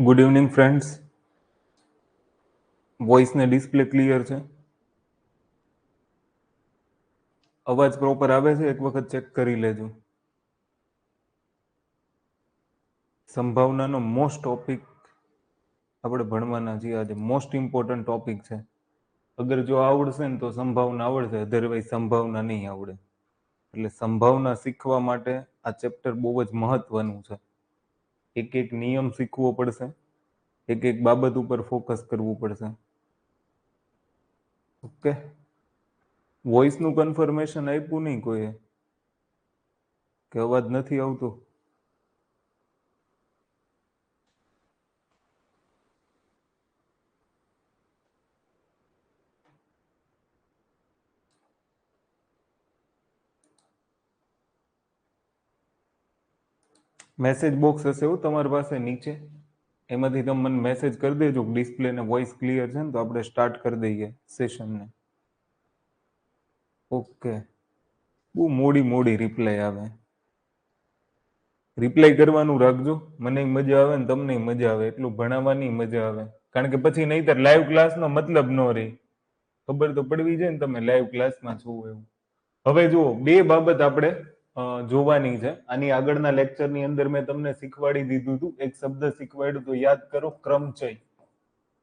Good evening friends. વોઇસને display clear છે? અવાજ પ્રોપર આવે છે? એક વખત ચેક કરી લેજો. સંભાવનાનો મોસ્ટ ટોપિક આપણે ભણવાના છીએ આજે. મોસ્ટ ઇમ્પોર્ટન્ટ ટોપિક છે. અગર જો આવડશે ને તો સંભાવના આવડશે, અધરવાઇઝ સંભાવના નહીં આવડે. એટલે સંભાવના શીખવા માટે આ ચેપ્ટર બહુ જ મહત્વનું છે. એક એક નિયમ શીખવો પડશે, એક એક બાબત ઉપર ફોકસ કરવું પડશે. ઓકે, વોઇસનું કન્ફર્મેશન આપ્યું નહીં કોઈએ કે અવાજ નથી આવતો? મેસેજ બોક્સ હશે એવું તમારી પાસે નીચે, એમાંથી તમે મને મેસેજ કરી દેજો ડિસ્પ્લે ને વોઇસ ક્લિયર છે ને તો આપણે સ્ટાર્ટ કરી દઈએ સેશનને. ઓકે, બહુ મોડી રિપ્લાય આવે. રિપ્લાય કરવાનું રાખજો, મને મજા આવે ને તમને મજા આવે, એટલું ભણાવવાની મજા આવે. કારણ કે પછી નહીતર લાઈવ ક્લાસનો મતલબ ન રહે. ખબર તો પડવી જાય ને તમે લાઈવ ક્લાસમાં છો એવું. હવે જુઓ, બે બાબત આપણે જોવાની છે. આની આગળના લેક્ચરની અંદર મેં તમને શીખવાડી દીધું હતું, એક શબ્દ શીખવાડ્યું તો યાદ કરો, ક્રમચય.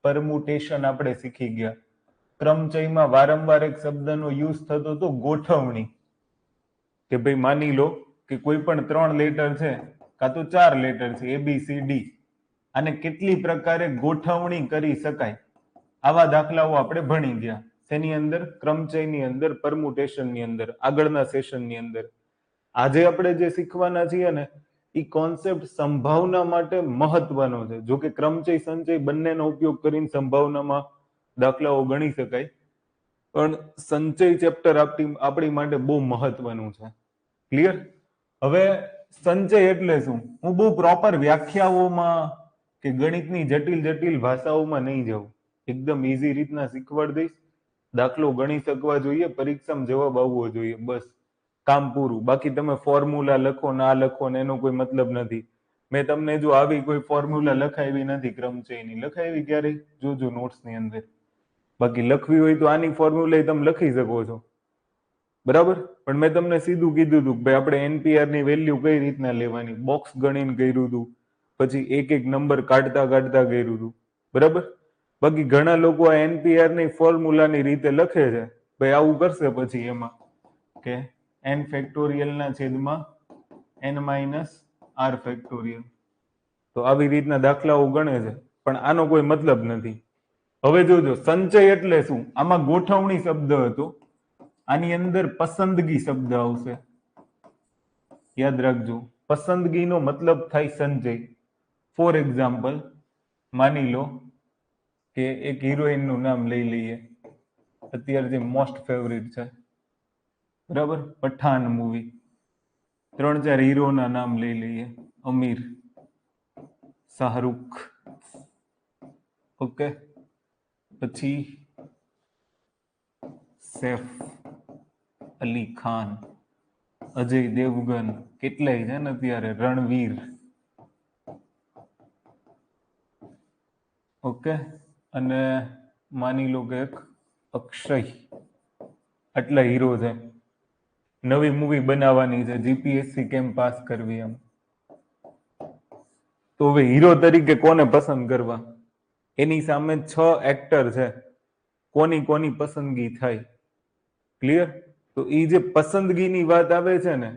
પરમ્યુટેશન આપણે શીખી ગયા. ક્રમચયમાં વારંવાર એક શબ્દનો યુઝ થતો હતો, ગોઠવણી. કે ભાઈ માની લો કે કોઈ પણ 3 લેટર છે કાં તો 4 લેટર છે, ABCD, અને કેટલી પ્રકારે ગોઠવણી કરી શકાય, આવા દાખલાઓ આપણે ભણી ગયા. તેની અંદર ક્રમચયની અંદર, પરમ્યુટેશનની અંદર, આગળના સેશનની અંદર. આજે આપણે જે શીખવાના છીએ ને એ કોન્સેપ્ટ સંભાવના માટે મહત્વનો છે. જો કે ક્રમચય સંચય બંનેનો ઉપયોગ કરીને સંભાવનામાં દાખલાઓ ગણી શકાય, પણ સંચય ચેપ્ટર આપણી માટે બહુ મહત્વનું છે. ક્લિયર? હવે સંચય એટલે શું, હું બહુ પ્રોપર વ્યાખ્યાઓમાં કે ગણિતની જટિલ ભાષાઓમાં નહીં જાઉં. એકદમ ઇઝી રીતના શીખવાડી દઈશ. દાખલો ગણી શકવા જોઈએ, પરીક્ષામાં જવાબ આવવો જોઈએ, બસ કામ પૂરું. બાકી તમે ફોર્મ્યુલા લખો ના લખો ને એનો કોઈ મતલબ નથી. મેં તમને જો આવી કોઈ ફોર્મ્યુલા લખાવી નથી ક્રમચયની, લખાવી ક્યારેય? જોજો નોટ્સની અંદર. બાકી લખવી હોય તો આની ફોર્મ્યુલા તમે લખી શકો છો, બરાબર. પણ મેં તમને સીધું કીધું હતું ભાઈ આપણે NPR ની વેલ્યુ કઈ રીતના લેવાની, બોક્સ ગણીને કર્યું હતું, પછી એક એક નંબર કાઢતા કર્યું હતું, બરાબર. બાકી ઘણા લોકો આ NPR ની ફોર્મ્યુલાની રીતે લખે છે. ભાઈ આવું કરશે પછી એમાં કે n ફેક્ટોરિયલ ના છેદમાં n માઇનસ r ફેક્ટોરિયલ, તો આવી રીતના દાખલાઓ ગણે છે, પણ આનો કોઈ મતલબ નથી. હવે જોજો, સંચય એટલે શું? આમાં ગોઠવણી શબ્દ હતો, આની અંદર પસંદગી શબ્દ આવશે. યાદ રાખજો, પસંદગીનો મતલબ થાય સંચય. ફોર એક્ઝામ્પલ, માની લો કે એક હિરોઈન નું નામ લઈ લઈએ, અત્યારે જે મોસ્ટ ફેવરિટ છે, બરાબર, પઠાન મૂવી. 3-4 હીરોના નામ લઈ લઈએ, અમીર, શાહરૂખ, ઓકે, પછી સૈફ અલી ખાન, અજય દેવગન, કેટલાય છે ને અત્યારે, રણવીર, ઓકે, અને માની લો કે એક અક્ષય. આટલા હીરો છે. નવી મૂવી બનાવવાની છે, GPSC કેમ પાસ કરવી એમ. તો હવે હીરો તરીકે કોને પસંદ કરવા? એની સામે 6 એક્ટર છે, કોની પસંદગી થાય? ક્લિયર? તો એ જે પસંદગીની વાત આવે છે ને,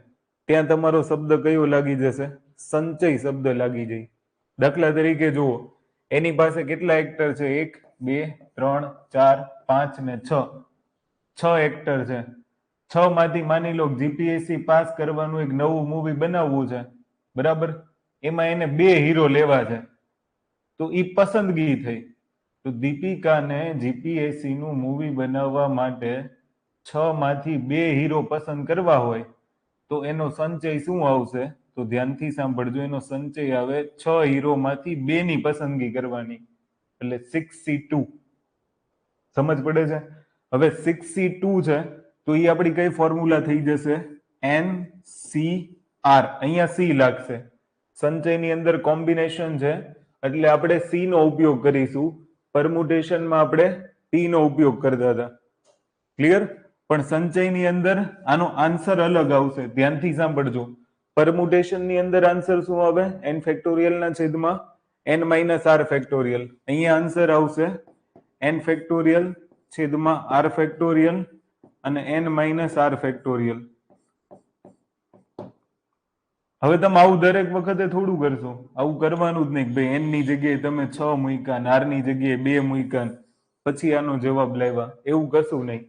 ત્યાં તમારો શબ્દ કયો લાગી જશે? સંચય શબ્દ લાગી જાય. દાખલા તરીકે જુઓ, એની પાસે કેટલા એક્ટર છે? 1 2 3 4 5 ને 6. 6 એક્ટર છે. 6 માંથી માની લો GPSC પાસ કરવાનું એક નવું મૂવી બનાવવું છે, બરાબર. એમાં એને 2 હીરો લેવા છે, તો એ પસંદગી થઈ. તો દીપિકાને GPSC નું મૂવી બનાવવા માટે 6 માંથી 2 હીરો પસંદ કરવા હોય તો એનો સંચય શું આવશે? તો ધ્યાનથી સાંભળજો, એનો સંચય આવે 6 હીરો માંથી 2 ની પસંદગી કરવાની, એટલે 6C2. સમજ પડે છે? હવે 6C2 છે તો એ આપણી કઈ ફોર્મ્યુલા થઈ જશે? NCR. અહીંયા C લાગશે. સંચયની અંદર કોમ્બિનેશન છે, એટલે આપણે સી નો ઉપયોગ કરીશું. પરમ્યુટેશનમાં આપણે ટી નો ઉપયોગ કરતા હતા. ક્લિયર? પણ સંચયની અંદર આનો આન્સર અલગ આવશે. ધ્યાનથી સાંભળજો. પરમ્યુટેશનની અંદર આન્સર શું આવે? n ફેક્ટોરિયલ ના છેદમાં n માઇનસ આર ફેક્ટોરિયલ. અહીંયા આન્સર આવશે n ફેક્ટોરિયલ છેદમાં આર ફેક્ટોરિયલ અને n માઇનસ આર ફેક્ટોરિયલ. હવે તમે આવું દરેક વખતે થોડું કરશો. આવું કરવાનું જ નહીં કે ભાઈ n ની જગ્યાએ તમે 6 મૂક્યા, આર ની જગ્યાએ 2 મૂક્યા, પછી આનો જવાબ લાવ્યા. એવું કશું નહીં.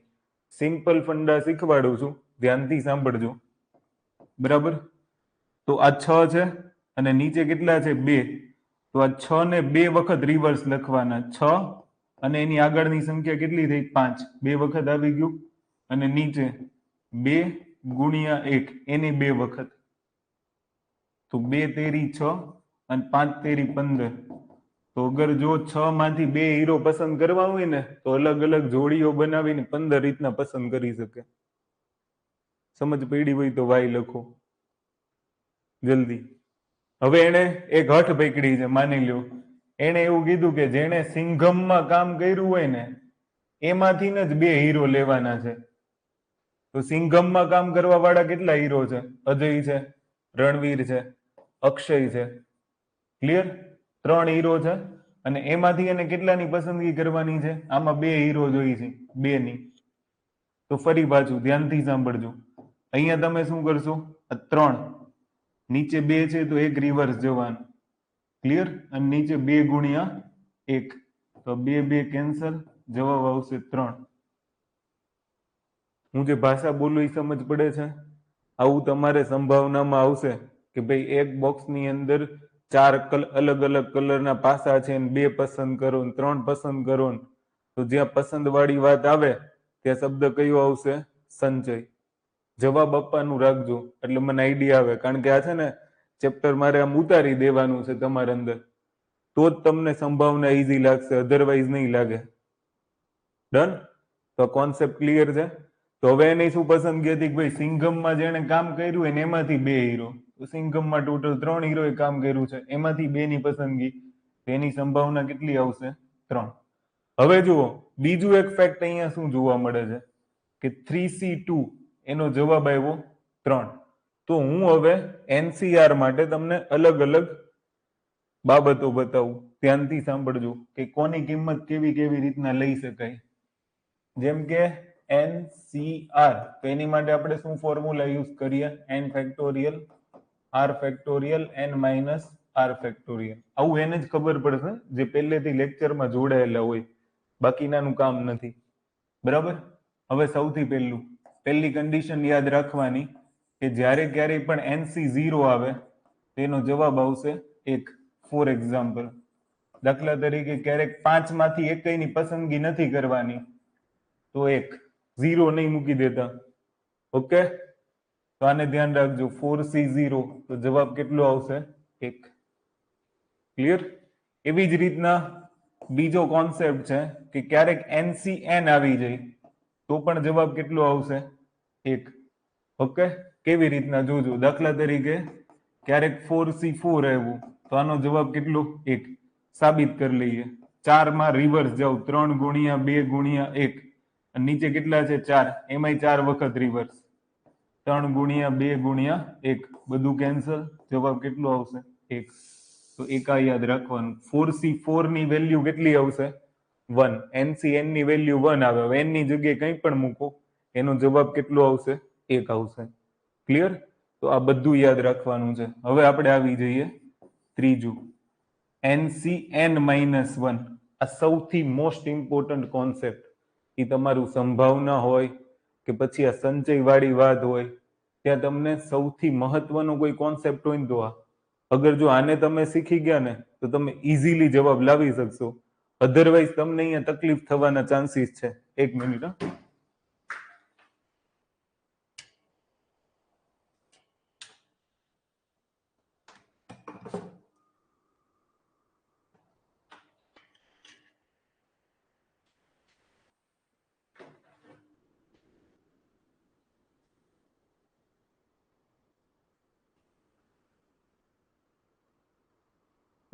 સિમ્પલ ફંડા શીખવાડું છું, ધ્યાનથી સાંભળજો. બરાબર? તો આ 6 છે અને નીચે કેટલા છે? 2. તો આ 6 ને 2 વખત રિવર્સ લખવાના. 6 અને એની આગળની સંખ્યા કેટલી થઈ? 5. 2 વખત આવી ગયું. અને નીચે 2 ગુણ્યા 1 એની 2 વખત. તો 2 તેરી 6 અને 5 તેરી 15. તો અગર જો 6 માંથી 2 હીરો પસંદ કરવા હોય ને તો અલગ અલગ જોડીઓ બનાવીને 15 રીતના પસંદ કરી શકે. સમજ પડી હોય તો વાય લખો જલ્દી. હવે એને એક હઠ પકડી છે, માની લ્યો. એને એવું કીધું કે જેણે સિંઘમમાં કામ કર્યું હોય ને એમાંથી જ 2 હીરો લેવાના છે. તો સિંઘમમાં કામ કરવા વાળા કેટલા હીરો છે? અજય છે, રણવીર છે, અક્ષય છે. ક્લિયર? 3 હીરો છે અને એમાંથી એને કેટલાની પસંદગી કરવાની છે? આમાં 2 હીરો જોઈ છે, 2 ની. તો ફરી પાછું ધ્યાનથી સાંભળજો. અહીંયા તમે શું કરશો? 3 નીચે 2 છે તો 1 રિવર્સ જવાનું. ક્લિયર? અને નીચે 2 ગુણ્યા 1. તો 2 2 કેન્સલ, જવાબ આવશે 3. હું જે ભાષા બોલું એ સમજ પડે છે? આવું તમારે સંભાવનામાં આવશે કે ભાઈ એક બોક્સની અંદર 4 અલગ અલગ કલરના પાસા છે ને 2 પસંદ કરો ને 3 પસંદ કરો ને, તો જ્યાં પસંદ વાળી વાત આવે ત્યાં શબ્દ કયો આવશે? સંચય. જવાબ આપવાનું રાખજો એટલે મને આઈડિયા આવે. કારણ કે આ છે ને ચેપ્ટર મારે આમ ઉતારી દેવાનું છે તમારા અંદર, તો જ તમને સંભાવના ઈઝી લાગશે, અધરવાઇઝ નહીં લાગે. ડન? તો કોન્સેપ્ટ ક્લિયર છે? તો હવે એની શું પસંદગી હતી કે ભાઈ સિંઘમમાં જેણે કામ કર્યું હોય ને એમાંથી 2 હીરો. તો સિંઘમમાં ટોટલ 3 હીરોએ કામ કર્યું છે, એમાંથી 2 ની પસંદગી. તેની સંભાવના કેટલી આવશે? 3. હવે જુઓ બીજું એક ફેક્ટ અહીંયા શું જોવા મળે છે કે 3C2 એનો જવાબ આવ્યો 3. તો હું હવે NCR માટે તમને અલગ અલગ બાબતો બતાવું. ધ્યાનથી સાંભળજો કે કોની કિંમત કેવી કેવી રીતના લઈ શકાય. જેમ કે NCR, તો એની માટે આપણે શું ફોર્મ્યુલા યુઝ કરીએ? n factorial r factorial n minus r factorial. આવું એને જ ખબર પડશે જે પહેલેથી લેક્ચરમાં જોડાયેલા હોય, બાકીનાનું કામ નથી. બરાબર? હવે સૌથી પહેલી કન્ડિશન યાદ રાખવાની કે જ્યારે ક્યારેય પણ NC0 આવે તેનો જવાબ આવશે 1. ફોર એક્ઝામ્પલ, દાખલા તરીકે ક્યારેક 5 માંથી એકની પસંદગી નથી કરવાની તો 1. 0 નહીં મૂકી દેતા. ઓકે? તો આને ધ્યાન રાખજો. 4C0 તો જવાબ કેટલો આવશે? 1. ક્લિયર? એવી જ રીતના બીજો કોન્સેપ્ટ છે કે ક્યારેક NCN આવી જાય તો પણ જવાબ કેટલો આવશે? 1. ઓકે? કેવી રીતના જોજો. દાખલા તરીકે ક્યારેક 4C4 આવ્યું તો આનો જવાબ કેટલો? 1. સાબિત કરી લઈએ. 4 માં રિવર્સ જાવ, 3 ગુણ્યા 2 ગુણ્યા 1 અને નીચે કેટલા છે? 4. એમાંય 4 વખત રિવર્સ. 3 ગુણ્યા 2 ગુણ્યા 1 બધું કેન્સલ, જવાબ કેટલો આવશે? 1. તો એકા યાદ રાખવાનું. 4C4 ની વેલ્યુ કેટલી આવશે? 1. NCN ની વેલ્યુ 1 આવે. હવે n ની જગ્યાએ કંઈ પણ મૂકો, એનો જવાબ કેટલો આવશે? 1 આવશે. ક્લિયર? તો આ બધું યાદ રાખવાનું છે. હવે આપણે આવી જઈએ ત્રીજું, NCN-1. આ સૌથી મોસ્ટ ઇમ્પોર્ટન્ટ કોન્સેપ્ટ. એ તમારું સંભાવના હોય કે પછી આ સંચય વાળી વાત હોય, ત્યાં તમને સૌથી મહત્વનો કોઈ કોન્સેપ્ટ હોય ને તો આ. અગર જો આને તમે શીખી ગયા ને તો તમે ઇઝીલી જવાબ લાવી શકશો. અધરવાઇઝ તમને અહીંયા તકલીફ થવાના ચાન્સીસ છે. 1 મિનિટ.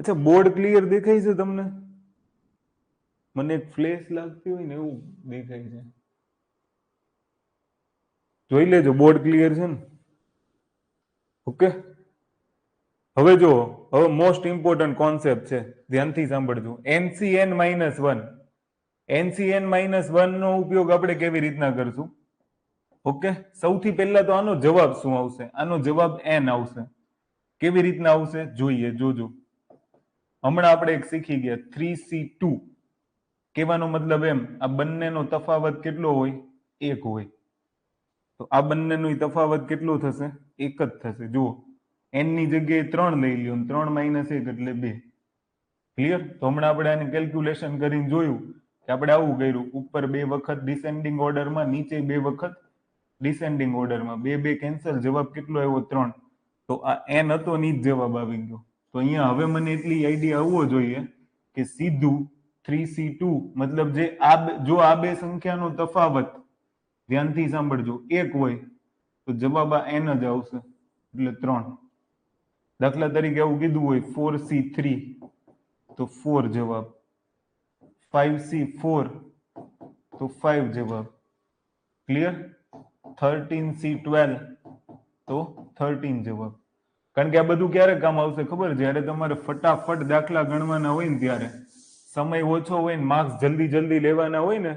અચ્છા બોર્ડ ક્લિયર દેખાય છે તમને? મને એક ફ્લેશ લાગતી હોય ને એવું દેખાય છે. જોઈ લેજો બોર્ડ ક્લિયર છે ને. ઓકે, હવે જો હવે મોસ્ટ ઇમ્પોર્ટન્ટ કોન્સેપ્ટ છે, ધ્યાનથી સાંભળજો. NCN-1 NCN-1 નો ઉપયોગ આપણે કેવી રીતના કરશું? ઓકે, સૌથી પહેલા તો આનો જવાબ શું આવશે? આનો જવાબ n આવશે. કેવી રીતના આવશે જોઈએ, જોજો. હમણાં આપણે એક શીખી ગયા 3C2. કહેવાનો મતલબ એમ, આ બંનેનો તફાવત કેટલો હોય? 1 હોય. તો આ બંનેનો તફાવત કેટલો થશે? 1 જ થશે. જુઓ, n ની જગ્યાએ 3 લઈ લ્યો, 3 - 1 એટલે 2. ક્લિયર? તો હમણાં આપણે આને કેલ્ક્યુલેશન કરીને જોયું કે આપણે આવું કર્યું, ઉપર 2 વખત ડિસેન્ડિંગ ઓર્ડરમાં, નીચે 2 વખત ડિસેન્ડિંગ ઓર્ડરમાં. 2 2 કેન્સલ, જવાબ કેટલો આવ્યો? 3. તો આ n હતો ની જ જવાબ આવી ગયો. તો અહીંયા હવે મને એટલી આઈડિયા આવવો જોઈએ કે સીધું 3C2 મતલબ જે જો આ બે સંખ્યાનો તફાવત, ધ્યાનથી સાંભળજો, 1 હોય તો જવાબ આ n જ આવશે, એટલે 3. દાખલા તરીકે આવું કીધું હોય 4C3 તો 4 જવાબ, 5C4 તો 5 જવાબ. ક્લિયર? 13C12 તો 13 જવાબ. કારણ કે આ બધું ક્યારે કામ આવશે ખબર? જ્યારે તમારે ફટાફટ દાખલા ગણવાના હોય ને, ત્યારે સમય ઓછો હોય ને, માર્ક્સ જલ્દી જલ્દી લેવાના હોય ને,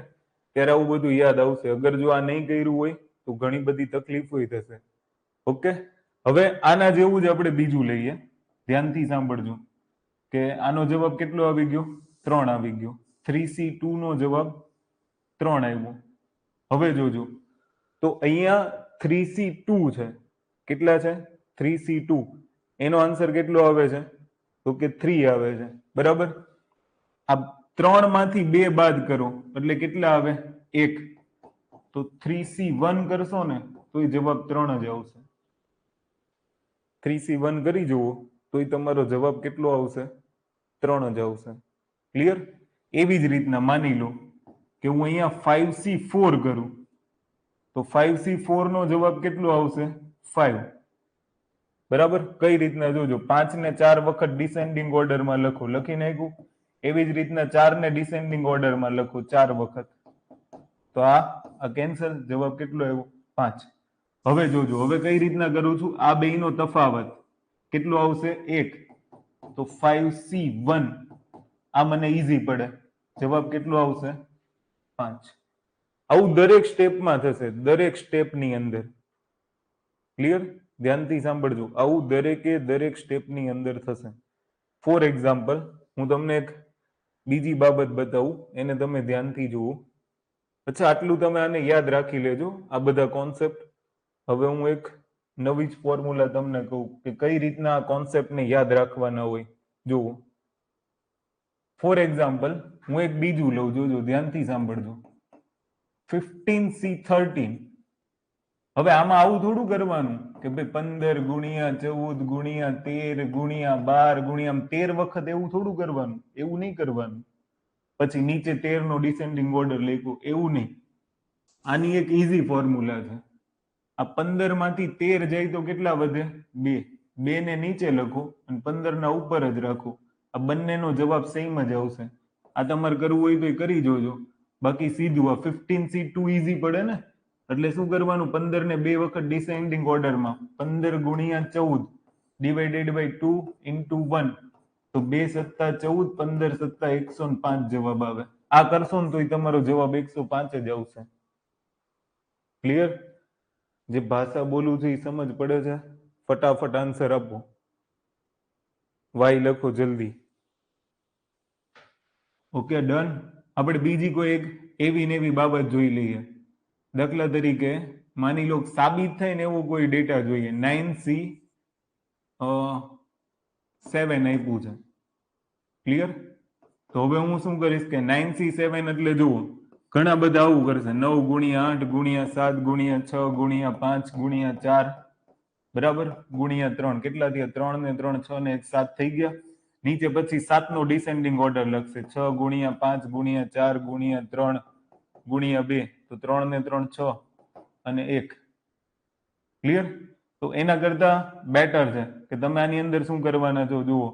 ત્યારે આવું બધું યાદ આવશે. અગર જો આ નહીં કર્યું હોય તો ઘણી બધી તકલીફો થશે. ઓકે, હવે આના જેવું જ આપણે બીજું લઈએ, ધ્યાનથી સાંભળજો. કે આનો જવાબ કેટલો આવી ગયો? 3 આવી ગયો. 3C2 નો જવાબ 3 આવ્યો. હવે જોજો, તો અહીંયા 3C2 છે. કેટલા છે? 3C2. એનો આન્સર કેટલો આવે છે? તો કે 3 આવે છે. બરાબર? આ 3 માંથી 2 બાદ કરો એટલે કેટલા આવે? 1. તો 3C1 કરશો ને તો એ જવાબ 3 જ આવશે. 3C1 કરી જુઓ તો એ તમારો જવાબ કેટલો આવશે? 3 જ આવશે. ક્લિયર? એવી જ રીતના માની લો કે હું અહીંયા 5C4 કરું તો 5C4 નો જવાબ કેટલો આવશે? 5. બરાબર? કઈ રીતના જોજો, 5 ને 4 વખત ડિસેન્ડિંગ ઓર્ડરમાં લખો, લખી નાખ્યું. એવી જ રીતના 4 ને ડિસેન્ડિંગ ઓર્ડરમાં લખો 4 વખત, તો આ કેન્સલ, જવાબ કેટલો આવ્યો? 5. હવે જોજો, હવે કઈ રીતના કરું છું? આ બેયનો તફાવત કેટલો આવશે? 1. તો 5C1, આ મને ઈઝી પડે, જવાબ કેટલો આવશે? 5. આવું દરેક સ્ટેપમાં થશે, દરેક સ્ટેપની અંદર. ક્લિયર? ધ્યાનથી સાંભળજો, આવું દરેક સ્ટેપની અંદર થશે. ફોર એક્ઝામ્પલ, હું તમને એક બીજી બાબત બતાવું, એને તમે ધ્યાનથી જુઓ. અચ્છા, આટલું તમે આને યાદ રાખી લેજો, આ બધા કોન્સેપ્ટ. હવે હું એક નવી જ ફોર્મ્યુલા તમને કહું કે કઈ રીતના આ કોન્સેપ્ટને યાદ રાખવાના હોય. જુઓ, ફોર એક્ઝામ્પલ, હું એક બીજું લઉં, જોજો, ધ્યાનથી સાંભળજો. 15C13. હવે આમાં આવું થોડું કરવાનું કે ભાઈ 15 ગુણ્યા 14 ગુણ્યા 13 ગુણ્યા 12 ગુણ્યા 13 વખત, એવું થોડું કરવાનું. એવું નહીં કરવાનું. પછી નીચે 13 નો ડિસેન્ડિંગ ઓર્ડર લખ્યો, એવું નહીં. આની એક ઈઝી ફોર્મ્યુલા છે. આ 15 માંથી 13 જાય તો કેટલા વધે? 2. 2 ને નીચે લખો અને 15 ના ઉપર જ રાખો. આ બંનેનો જવાબ સેમ જ આવશે. આ તમારે કરવું હોય તો કરી જોજો. બાકી સીધું આ 15C2 ઈઝી પડે ને, એટલે શું કરવાનું? 15 ને 2 વખત ડિસેન્ડિંગ ઓર્ડરમાં, 15 ગુણ્યા 14 ડિવાઇડેડ બાય 2 ઇન્ટુ 1, તો 2 સત્તા 14, 15 સત્તા 105 જવાબ આવે. આ કરશો ને તો તમારો જવાબ 105 જ આવશે. ક્લિયર? જે ભાષા બોલું છું એ સમજ પડે છે? ફટાફટ આન્સર આપો. વાય લખો જલ્દી. Okay, done. આપણે બીજી કોઈ એક એવી ને એવી બાબત જોઈ લઈએ. દાખલા તરીકે માની લો સાબિત થાય ને એવો કોઈ ડેટા જોઈએ. 9C7 આપ્યું છે. ક્લિયર? તો હવે હું શું કરીશ કે 9C7 એટલે જુઓ, ઘણા બધા આવું કરશે, 9 ગુણ્યા 8 ગુણ્યા 7 ગુણ્યા 6 ગુણ્યા 5 ગુણ્યા 4, બરાબર, ગુણ્યા 3. કેટલા થયા? 3 ને 3 6 ને 1 7 થઈ ગયા. નીચે પછી 7 નો ડિસેન્ડિંગ ઓર્ડર લખશે, 6 ગુણ્યા 5 ગુણ્યા 4 ગુણ્યા 3 ગુણ્યા 2, તો 3 ને 3 6 અને 1. ક્લિયર? તો એના કરતા બેટર છે કે તમે આની અંદર શું કરવાના છો? જુઓ,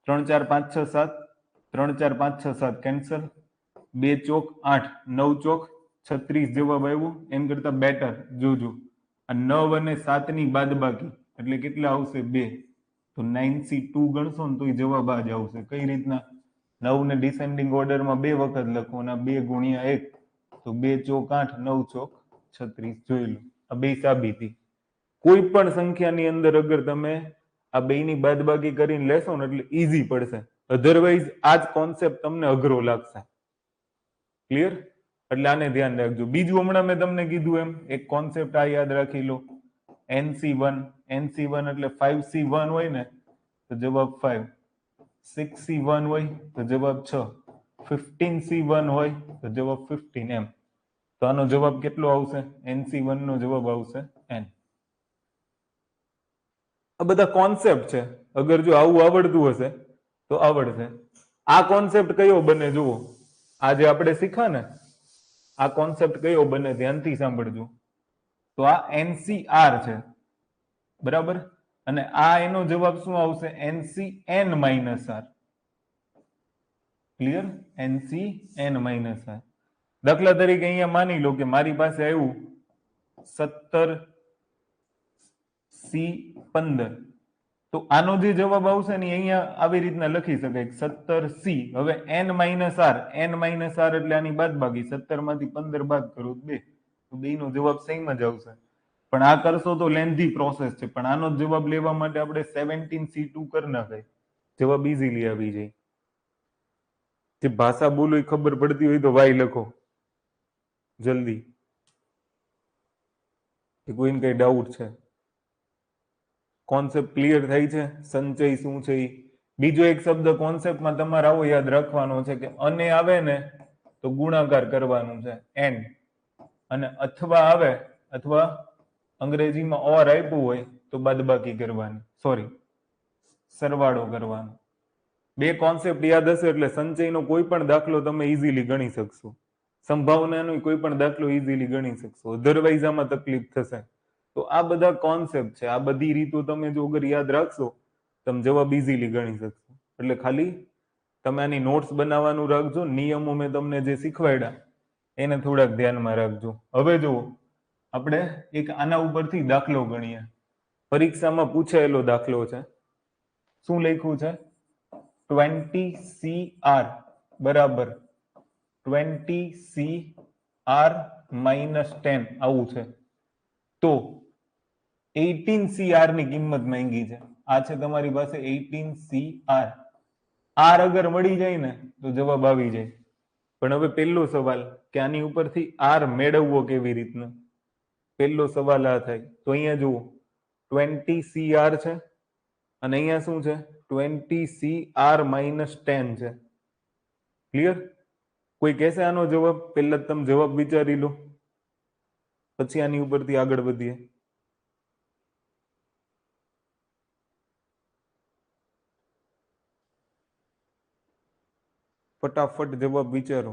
3 4 5 6 7, 3 4 5 6 7 કેન્સલ, 2 ચોક 8, 9 ચોક 36 જવાબ આવ્યો. એમ કરતા બેટર જોજો આ 9 અને 7 ની બાદબાકી એટલે કેટલા આવશે 2. તો 9C2 ગણશો ને તો એ જવાબ આ જ આવશે. કઈ રીતના? 9 ને ડિસેન્ડિંગ ઓર્ડરમાં 2 વખત લખો અને 2 ગુણ્યા 1 તો 2 ચોક 8, 9 ચોક 36. જોઈ લો આ બે સાબિતી. કોઈ પણ સંખ્યાની અંદર અગર તમે આ બેની બાદબાકી કરીને લેશો ને એટલે ઈઝી પડશે. અધરવાઇઝ આ જ કોન્સેપ્ટ તમને અઘરો લાગશે. ક્લિયર? એટલે આને ધ્યાન રાખજો. બીજું હમણાં મેં તમને કીધું એમ એક કોન્સેપ્ટ આ યાદ રાખી લો, NC1 એટલે 5C1 હોય ને તો જવાબ 5, 6C1 હોય તો જવાબ 6, 15C1 હોય તો જવાબ 15 એમ. તો આનો જવાબ કેટલો આવશે? NC1 નો જવાબ આવશે N. આ બધા કોન્સેપ્ટ છે. અગર જો આવું આવડતું હશે તો આવડશે. આ કોન્સેપ્ટ કયો બને જુઓ, આ જે આપણે શીખા ને આ કોન્સેપ્ટ કયો બને ધ્યાનથી સાંભળજો. તો આ NCR છે બરાબર, અને આ એનો જવાબ શું આવશે? NCN-R. ક્લિયર? NCN-R. દાખલા તરીકે અહીંયા માની લો કે મારી પાસે આવ્યું 17C15, તો આનો જે જવાબ આવશે ને અહીંયા આવી રીતના લખી શકાય 17C. હવે N-R એટલે આની બાદબાકી, 17 માંથી 15 બાદ કરો 2, તો 2 નો જવાબ સેમ જ આવશે. પણ આ કરશો તો લેન્ધી પ્રોસેસ છે, પણ આનો જવાબ લેવા માટે આપણે 17C2 કરી નાખાય, જવાબ ઇઝીલી આવી જાય. જે ભાષા બોલો એ ખબર પડતી હોય તો વાય લખો જલ્દી, કોઈને કઈ ડાઉટ છે? કોન્સેપ્ટ ક્લિયર થાય છે? સંચય શું છે? બીજો એક શબ્દ કોન્સેપ્ટમાં તમારે આવો યાદ રાખવાનો છે કે અને આવે ને તો ગુણાકાર કરવાનું છે n, અને અથવા આવે અથવા અંગ્રેજીમાં ઓર આપ્યું હોય તો બાદબાકી કરવાની, સોરી સરવાળો કરવાનો. બે કોન્સેપ્ટ યાદ હશે એટલે સંચયનો કોઈ પણ દાખલો તમે ઇઝીલી ગણી શકશો, સંભાવનાનો કોઈ પણ દાખલો ઇઝીલી ગણી શકશો. અધરવાઇઝ આમાં તકલીફ થશે. તો આ બધા કોન્સેપ્ટ છે, આ બધી રીતો તમે જો અગર યાદ રાખશો તમે જવાબ ઇઝીલી ગણી શકશો. એટલે ખાલી તમે આની નોટ્સ બનાવવાનું રાખજો, નિયમો મેં તમને જે શીખવાડ્યા એને થોડાક ધ્યાનમાં રાખજો. હવે જુઓ આપણે એક આના ઉપરથી દાખલો ગણીએ. પરીક્ષામાં પૂછાયેલો દાખલો છે. શું લખ્યું છે? 20CR બરાબર 20CR-10 આવું છે. તો 18CR ની કિંમત માંગી છે. આ છે તમારી પાસે 18CR. R અગર મળી જાય ને તો જવાબ આવી જાય. પણ હવે પહેલો સવાલ કે આની ઉપરથી R મેળવવો કેવી રીતના? પહેલો સવાલ આ થાય. તો અહીંયા જુઓ 20CR છે અને અહીંયા શું છે? 20CR-10 છે. ક્લિયર? કોઈ કહેશે આનો જવાબ? પહેલા તમે જવાબ વિચારી લો, પછી આની ઉપરથી આગળ વધીએ. ફટાફટ જવાબ વિચારો.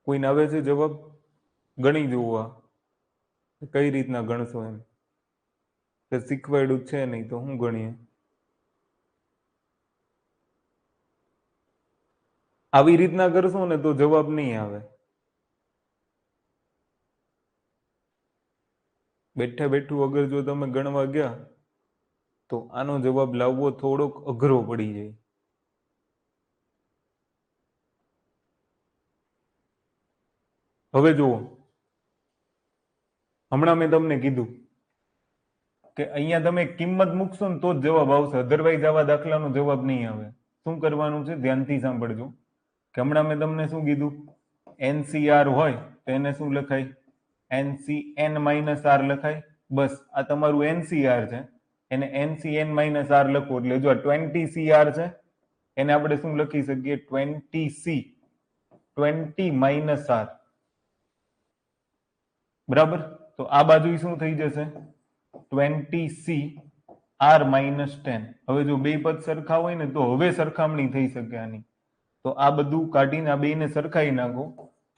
કોઈને આવે છે જવાબ? ગણી જુઓ આ કઈ રીતના ગણશો એમ. શીખવાડ્યું છે નહીં તો હું ગણીએ. આવી રીતના કરશો ને તો જવાબ નહીં આવે. બેઠા બેઠું અગર જો તમે ગણવા ગયા તો આનો જવાબ લાવવો થોડોક અઘરો પડી જાય. હવે જુઓ, હમણાં મેં તમને કીધું કે અહીંયા તમે કિંમત મૂકશો ને તો જ જવાબ આવશે, અધરવાઇઝ આવા દાખલાનો જવાબ નહીં આવે. શું કરવાનું છે ધ્યાનથી સાંભળજો કે હમણાં મેં તમને શું કીધું? NCR હોય તો એને શું લખાય? NCN-R લખાય. બસ આ તમારું NCR છે, એને NCN-R લખો એટલે જો 20CR છે એને આપણે શું લખી શકીએ? 20C 20-R. બરાબર? તો આ બાજુ શું થઈ જશે? 20CR-10. હવે જો બે પદ સરખા હોય ને તો હવે સરખામણી થઈ શકે આની. તો આ બધું કાઢીને આ બેને સરખાઈ નાખો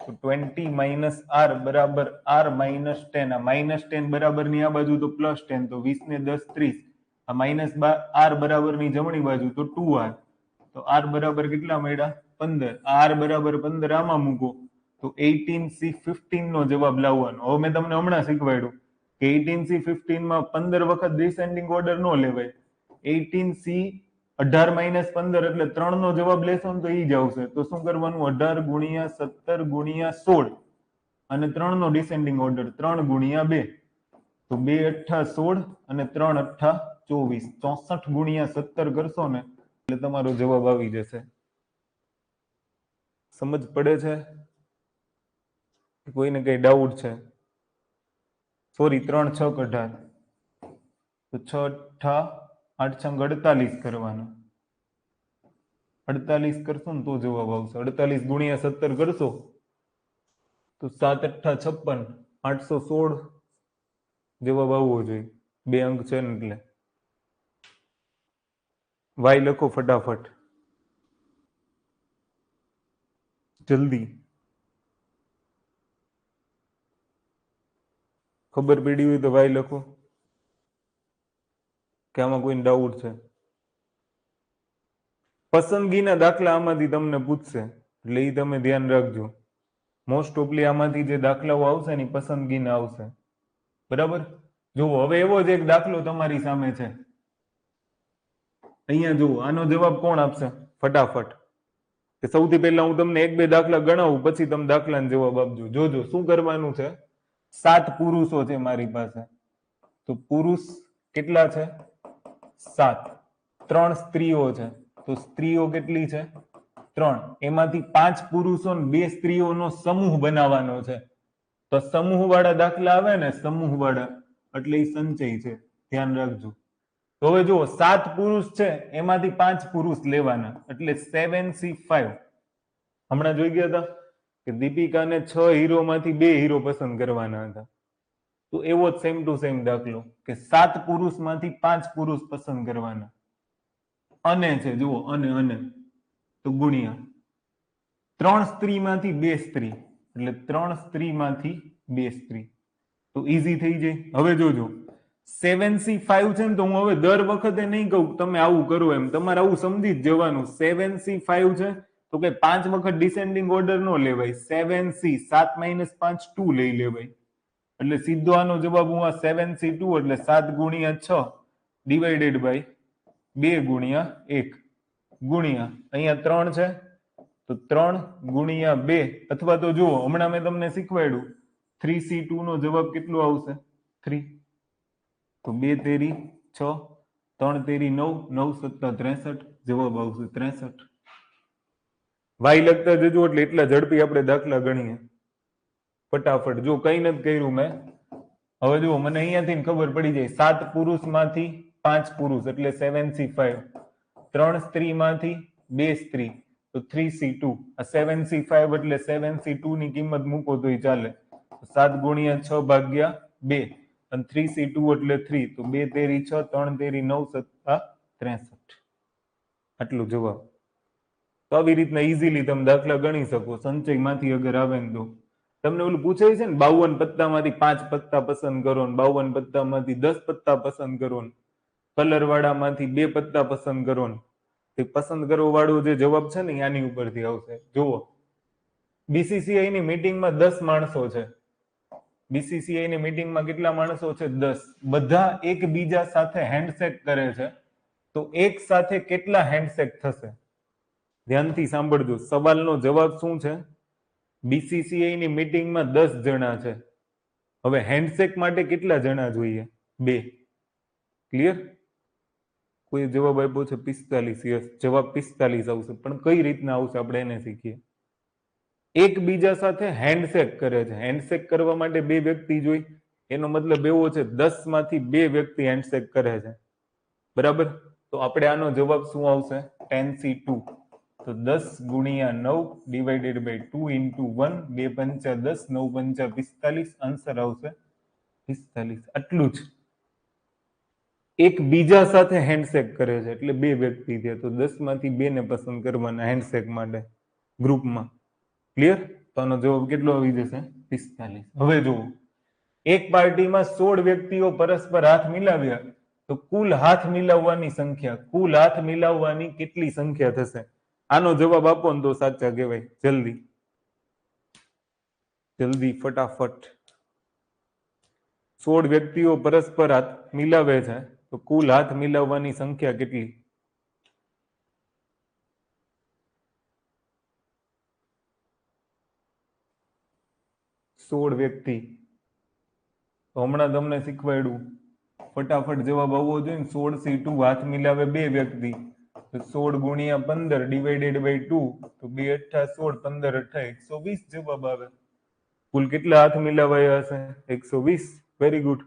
તો 20 માઇનસ આર બરાબર આર માઇનસ 10. આ માઇનસ 10 બરાબર ની આ બાજુ તો પ્લસ 10, તો 20 ને 10 30. આ માઇનસ આર બરાબર ની જમણી બાજુ તો 2r. તો આર બરાબર કેટલા મળ્યા? 15. આર બરાબર 15 આમાં મૂકો તો 18C15 નો જવાબ લાવવાનો. હવે મેં તમને હમણાં શીખવાડ્યું કે 18C15 માં 15 વખત ડિસેન્ડિંગ ઓર્ડર નો લેવાય. 18C 18 માઇનસ 15 એટલે 3 નો જવાબ લેશો ને તો ઈ જ આવશે. તો શું કરવાનું? 18 ગુણ્યા 17 ગુણ્યા 16 અને 3 નો ડિસેન્ડિંગ ઓર્ડર 3 ગુણ્યા 2. તો 2 અઠ્ઠા 16 અને 3 અઠ્ઠા 24. 64 ગુણ્યા 17 કરશો ને એટલે તમારો જવાબ આવી જશે. સમજ પડે છે? કોઈને કઈ ડાઉટ છે? સોરી, 3 6 18. તો 6 અઠ્ઠા 8 છંગ 48 કરવાનો. 48 કરશો ને તો જવાબ આવશે. 48 ગુણ્યા 17 કરશો તો 7 અઠ્ઠા 56, 816 જવાબ આવવો જોઈએ. 2 અંક છે ને એટલે. વાય લખો ફટાફટ, જલ્દી. ખબર પડી હોય તો વાય લખો, કે આમાં કોઈ ડાઉટ છે? પસંદગીના દાખલા આમાંથી તમને પૂછશે એટલે એ તમે ધ્યાન રાખજો. મોસ્ટ ઓફલી આમાંથી જે દાખલાઓ આવશે ને પસંદગીના આવશે. બરાબર? જુઓ, હવે એવો જ એક દાખલો તમારી સામે છે. અહીંયા જુઓ, આનો જવાબ કોણ આપશે ફટાફટ? કે સૌથી પહેલા હું તમને 1 2 દાખલા ગણાવું, પછી તમે દાખલાનો જવાબ આપજો. જોજો શું કરવાનું છે. 7 પુરુષો છે મારી પાસે. તો પુરુષ કેટલા છે? 7. 3 સ્ત્રીઓ છે. તો સ્ત્રીઓ કેટલી છે? 3. એમાંથી 5 પુરુષો ને 2 સ્ત્રીઓનો સમૂહ બનાવવાનો છે. તો સમૂહ વાળા દાખલા આવે ને, સમૂહ વાળા એટલે એ સંચય છે. ધ્યાન રાખજો. તો હવે જુઓ, 7 પુરુષ છે, એમાંથી 5 પુરુષ લેવાના એટલે 7C5. હમણાં જોઈ ગયા હતા કે દીપિકાને 6 હીરો માંથી 2 હીરો પસંદ કરવાના હતા. તો એવો જ સેમ ટુ સેમ દાખલો કે 7 પુરુષ માંથી 5 પુરુષ પસંદ કરવાના. અને છે જુઓ, અને તો ગુણ્યા 3 સ્ત્રી માંથી 2 સ્ત્રી એટલે 3 સ્ત્રી માંથી 2 સ્ત્રી. તો ઈઝી થઈ જાય. હવે જોજો, 7C5 છે ને, તો હું હવે દર વખતે નહીં કહું તમે આવું કરો એમ, તમારે આવું સમજી જ જવાનું. 7C5 છે તો કે 5 વખત ડિસેન્ડિંગ ઓર્ડર નો લેવાય. 7C 7 માઇનસ 5 2 લઈ લેવાય. એટલે સીધો આનો જવાબ હું આ 7C2 એટલે 7 ગુણ્યા 6 ડિવાઇડેડ બાય 2 ગુણ્યા 1 ગુણ્યા અહીંયા 3 છે તો 3 ગુણ્યા 2, અથવા તો જુઓ હમણાં મેં તમને શીખવાડ્યું 3C2 નો જવાબ કેટલો આવશે? 3. તો 2 તેરી 6, 3 તેરી 9, 9 સત્તા 63 જવાબ આવશે 63. વાય લખતા જજો એટલે એટલા ઝડપી આપણે દાખલા ગણીએ ફટાફટ. જો કઈ નથી કર્યું મેં. હવે જુઓ, મને અહીંયાથી ખબર પડી જાય 7 પુરુષ માંથી 5 પુરુષ એટલે 7C5. 3 સ્ત્રી માંથી 2 સ્ત્રી તો 3C2. આ 7C5 એટલે 7C2 ની કિંમત મૂકો તો ચાલે. 7 ગુણ્યા 6 ભાગ્યા 2 અને 3C2 એટલે 3. તો 2 તેરી 6, 3 તેરી 9 સત્તા 63. આટલું જવાબ. તો આવી રીતના ઇઝીલી તમે દાખલા ગણી શકો સંચયમાંથી અગર આવે ને તો. તમને ઓલું પૂછાય છે ને 52 પત્તામાંથી 5 પત્તા પસંદ કરો ને 52 પત્તામાંથી 10 પત્તા પસંદ કરો ને કલર વાળામાંથી 2 પત્તા પસંદ કરો ને. તે પસંદ કરવા વાળો જે જવાબ છે ને આની ઉપરથી આવશે. જુઓ, BCCI ની મીટિંગમાં 10 માણસો છે. BCCI ની મીટિંગમાં કેટલા માણસો છે? 10. બધા એકબીજા સાથે હેન્ડશેક કરે છે. તો એક સાથે કેટલા હેન્ડશેક થશે? ધ્યાનથી સાંભળજો. સવાલનો જવાબ શું છે? BCCI ની મીટિંગમાં 10 જણા છે. હવે હેન્ડશેક માટે કેટલા જણા જોઈએ? 2. ક્લિયર? કોઈ જવાબ આપ્યો છે 45. યસ, જવાબ 45 આવશે. પણ કઈ રીતના આવશે આપણે એને શીખીએ. એકબીજા સાથે હેન્ડશેક કરે છે. હેન્ડશેક કરવા માટે 2 વ્યક્તિ જોઈ. એનો મતલબ એવો છે 10 માંથી 2 વ્યક્તિ હેન્ડશેક કરે છે. બરાબર? તો આપણે આનો જવાબ શું આવશે? 10C2. તો 10 ગુણ્યા 9 ડિવાઇડેડ બાય 2 ઇન્ટુ 1. 2 પંચા 10, 9 પંચા 45. આન્સર આવશે 45. આટલું જ. એકબીજા સાથે હેન્ડશેક કરે છે એટલે 2 વ્યક્તિ છે. તો 10 માંથી 2 ને પસંદ કરવાના હેન્ડશેક માટે ગ્રુપમાં. ક્લિયર? તો આનો જવાબ કેટલો આવી જશે? 45. હવે જુઓ, એક પાર્ટીમાં 16 વ્યક્તિઓ પરસ્પર હાથ મિલાવ્યા તો કુલ હાથ મિલાવવાની સંખ્યા, કુલ હાથ મિલાવવાની કેટલી સંખ્યા થશે? આનો જવાબ આપો ને તો સાચા કહેવાય. જલ્દી જલ્દી ફટાફટ. 16 વ્યક્તિઓ પરસ્પર હાથ મિલાવે છે તો કુલ હાથ મિલાવવાની સંખ્યા કેટલી? સોળ વ્યક્તિ. તો હમણાં તમને શીખવાડ્યું, ફટાફટ જવાબ આવવો જોઈએ ને. 16 થી 2 હાથ મિલાવે 2 વ્યક્તિ તો 16 ગુણ્યા 15 ડિવાઇડેડ બાય 2 તો 2 અઠ્ઠા 16, 15 અઠ્ઠા 120 જવાબ આવે. કુલ કેટલા હાથ મિલાવાયા હશે? 120. Very good.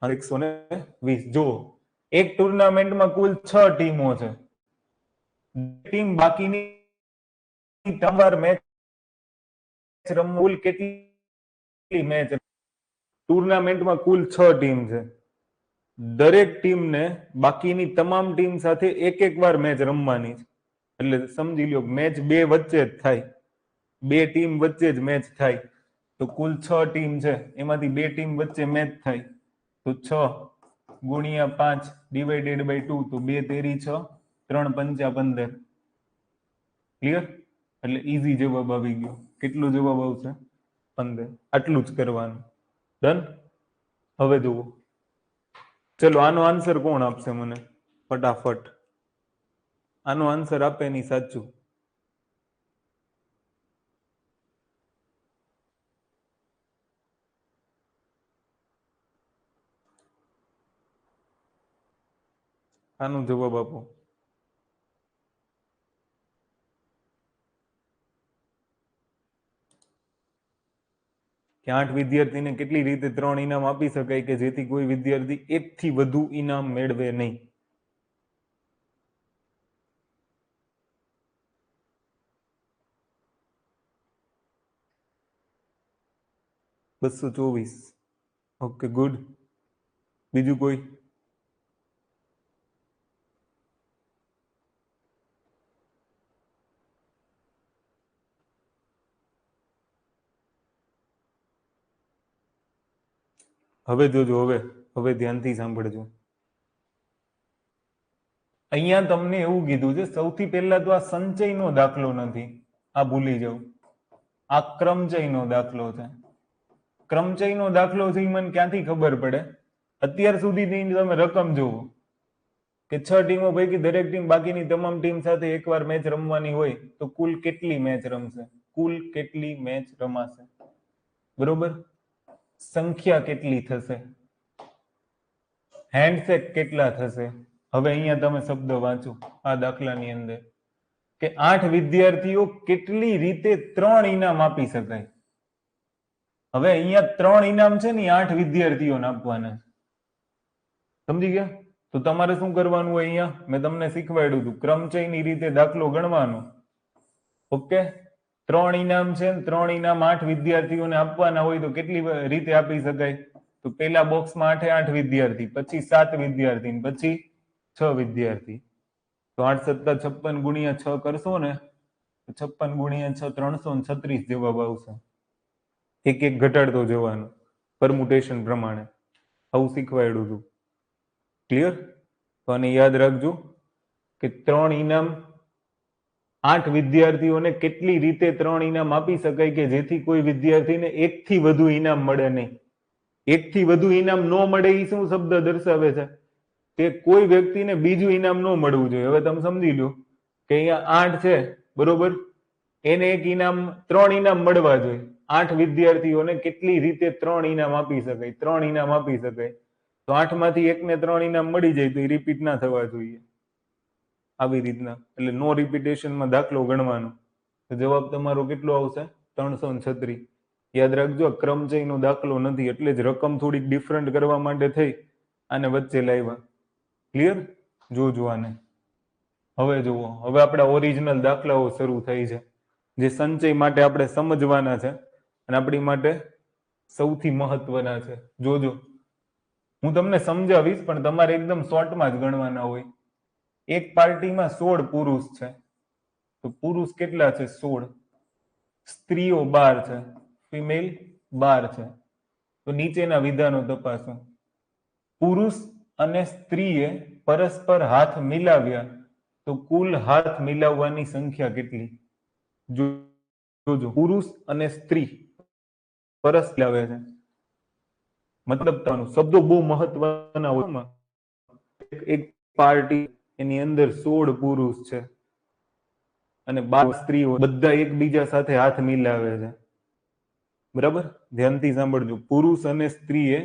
120. જો એક ટુર્નામેન્ટમાં કુલ 6 ટીમો છે. ટીમ બાકીની તમાર મેચ રમવું, કુલ કેટલી મેચ? ટુર્નામેન્ટમાં કુલ 6 ટીમ છે. દરેક ટીમને બાકીની તમામ ટીમ સાથે એક એક વાર મેચ રમવાની છે. એટલે સમજી લો મેચ બે વચ્ચે જ થાય, બે ટીમ વચ્ચે જ મેચ થાય. તો કુલ 6 ટીમ છે, એમાંથી બે ટીમ વચ્ચે મેચ થાય તો 6 ગુણ્યા 5 ડિવાઇડેડ બાય 2 તો 2 તેરી 6, 3 પંચા 15. ક્લિયર? એટલે ઈઝી જવાબ આવી ગયો. કેટલો જવાબ આવશે? 15. આટલું જ કરવાનું. ડન. હવે જુઓ, ચલો આનો આન્સર કોણ આપશે મને? ફટાફટ આનો આન્સર આપે નહીં સાચું. આનો જવાબ આપો. કે 8 વિદ્યાર્થીને કેટલી રીતે 3 ઇનામ આપી શકાય કે જેથી કોઈ વિદ્યાર્થી 1 થી વધુ ઇનામ મેળવે નહીં? 224. Okay good. બીજું કોઈ? હવે જોજો, હવે ધ્યાનથી સાંભળજો. અહીંયા તમને એવું કીધું છે, સૌથી પહેલા તો આ સંચયનો દાખલો નથી, આ ભૂલી જાવ. આ ક્રમચયનો દાખલો છે. ક્રમચયનો દાખલો છે એ મને ક્યાંથી ખબર પડે? અત્યાર સુધી તમે રકમ જોવો કે 6 ટીમો પૈકી દરેક ટીમ બાકીની તમામ ટીમ સાથે એકવાર મેચ રમવાની હોય તો કુલ કેટલી મેચ રમશે? કુલ કેટલી મેચ રમાશે? બરોબર. સંખ્યા કેટલી થશે? હેન્ડસેક કેટલા થશે? હવે અહીંયા તમે શબ્દ વાંચો આ દાખલાની અંદર કે 8 વિદ્યાર્થીઓ કેટલી રીતે 3 ઇનામ આપી શકાય. હવે અહીંયા 3 ઇનામ છે ને 8 વિદ્યાર્થીઓને આપવાના. સમજી ગયા? તો તમારે શું કરવાનું હોય? અહીંયા મેં તમને શીખવાડ્યું હતું ક્રમચયની રીતે દાખલો ગણવાનો. ઓકે, 3 ઇનામ છે, 3 ઇનામ 8 વિદ્યાર્થીઓને આપવાના હોય તો કેટલી રીતે આપી શકાય? તો પેલા બોક્સમાં 8 8 વિદ્યાર્થી, પછી 7 વિદ્યાર્થી, પછી 6 વિદ્યાર્થી. તો 8 + 56 ગુણ્યા 6 કરશો ને 56 ગુણ્યા 6 336 જવાબ આવશે. એક એક ઘટાડતો જવાનું પરમુટેશન પ્રમાણે. આવું શીખવાડ્યું હતું. ક્લિયર? તો આને યાદ રાખજો કે 3 ઇનામ 8 વિદ્યાર્થીઓને કેટલી રીતે 3 ઇનામ આપી શકાય કે જેથી કોઈ વિદ્યાર્થીને 1 થી વધુ ઇનામ મળે નહીં. 1 થી વધુ ઇનામ ન મળે એ શું શબ્દ દર્શાવે છે? કે કોઈ વ્યક્તિને બીજું ઇનામ ન મળવું જોઈએ. હવે તમે સમજી લો કે અહીંયા 8 છે, બરોબર, એને એક ઇનામ 3 ઇનામ મળવા જોઈએ. 8 વિદ્યાર્થીઓને કેટલી રીતે 3 ઇનામ આપી શકાય? 3 ઇનામ આપી શકાય તો 8 માંથી એકને 3 ઇનામ મળી જાય તો એ રિપીટ ના થવા જોઈએ. આવી રીતના એટલે નો રિપીટેશનમાં દાખલો ગણવાનો. તો જવાબ તમારો કેટલો આવશે? 336. યાદ રાખજો ક્રમચયનો દાખલો નથી એટલે જ રકમ થોડીક ડિફરન્ટ કરવા માટે થઈ આને વચ્ચે લાવ્યા. ક્લિયર? જોજો આને. હવે જુઓ, હવે આપણા ઓરિજિનલ દાખલાઓ શરૂ થઈ છે જે સંચય માટે આપણે સમજવાના છે અને આપણી માટે સૌથી મહત્વના છે. જોજો, હું તમને સમજાવીશ પણ તમારે એકદમ શોર્ટમાં જ ગણવાના હોય. એક પાર્ટીમાં 16 પુરુષ છે તો પુરુષ કેટલા છે? 16. સ્ત્રીઓ 12 છે, ફિમેલ 12 છે. તો નીચેના વિધાનો તપાસો. પુરુષ અને સ્ત્રીએ પરસ્પર હાથ મિલાવ્યા તો કુલ હાથ મિલાવવાની સંખ્યા કેટલી? જોજો, પુરુષ અને સ્ત્રી પરસ્પર મિલાવે છે, મતલબ શબ્દો બહુ મહત્વના હોય. એક પાર્ટી એની અંદર 16 પુરુષ છે અને 12 સ્ત્રીઓ, બધા એકબીજા સાથે હાથ મિલાવે છે. બરાબર, ધ્યાનથી સાંભળજો. પુરુષ અને સ્ત્રીએ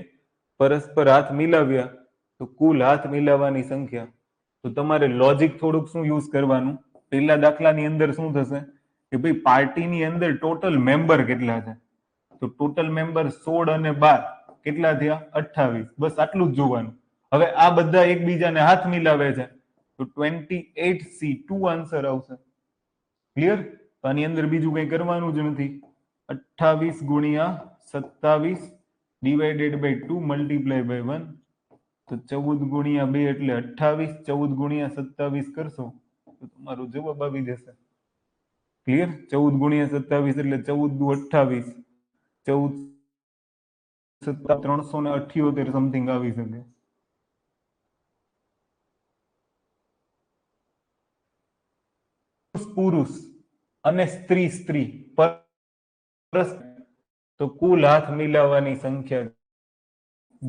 પરસ્પર હાથ મિલાવ્યા તો કુલ હાથ મિલાવવાની સંખ્યા. તો તમારે લોજિક થોડુંક શું યુઝ કરવાનું? પહેલા દાખલાની અંદર શું થશે કે ભાઈ પાર્ટીની અંદર ટોટલ મેમ્બર કેટલા છે? તો ટોટલ મેમ્બર 16 અને 12 કેટલા થયા? 28. બસ આટલું જ જોવાનું. હવે આ બધા એકબીજાને હાથ મિલાવે છે તો 28C2 આન્સર આવશે. ક્લિયર? તો આની અંદર બીજું કઈ કરવાનું જ નથી. 28 ગુણ્યા 27 ડિવાઇડેડ બાય 2 મલ્ટીપ્લાય બાય 1, તો 14 ગુણ્યા 2 એટલે 28. 14 ગુણ્યા 27 કરશો તો તમારો જવાબ આવી જશે. ક્લિયર? 14 ગુણ્યા 27 એટલે 14 દુ 28, 14 378 સમથિંગ આવી શકે. પુરુષ અને સ્ત્રી સ્ત્રી તો કુલ હાથ મિલાવવાની સંખ્યા.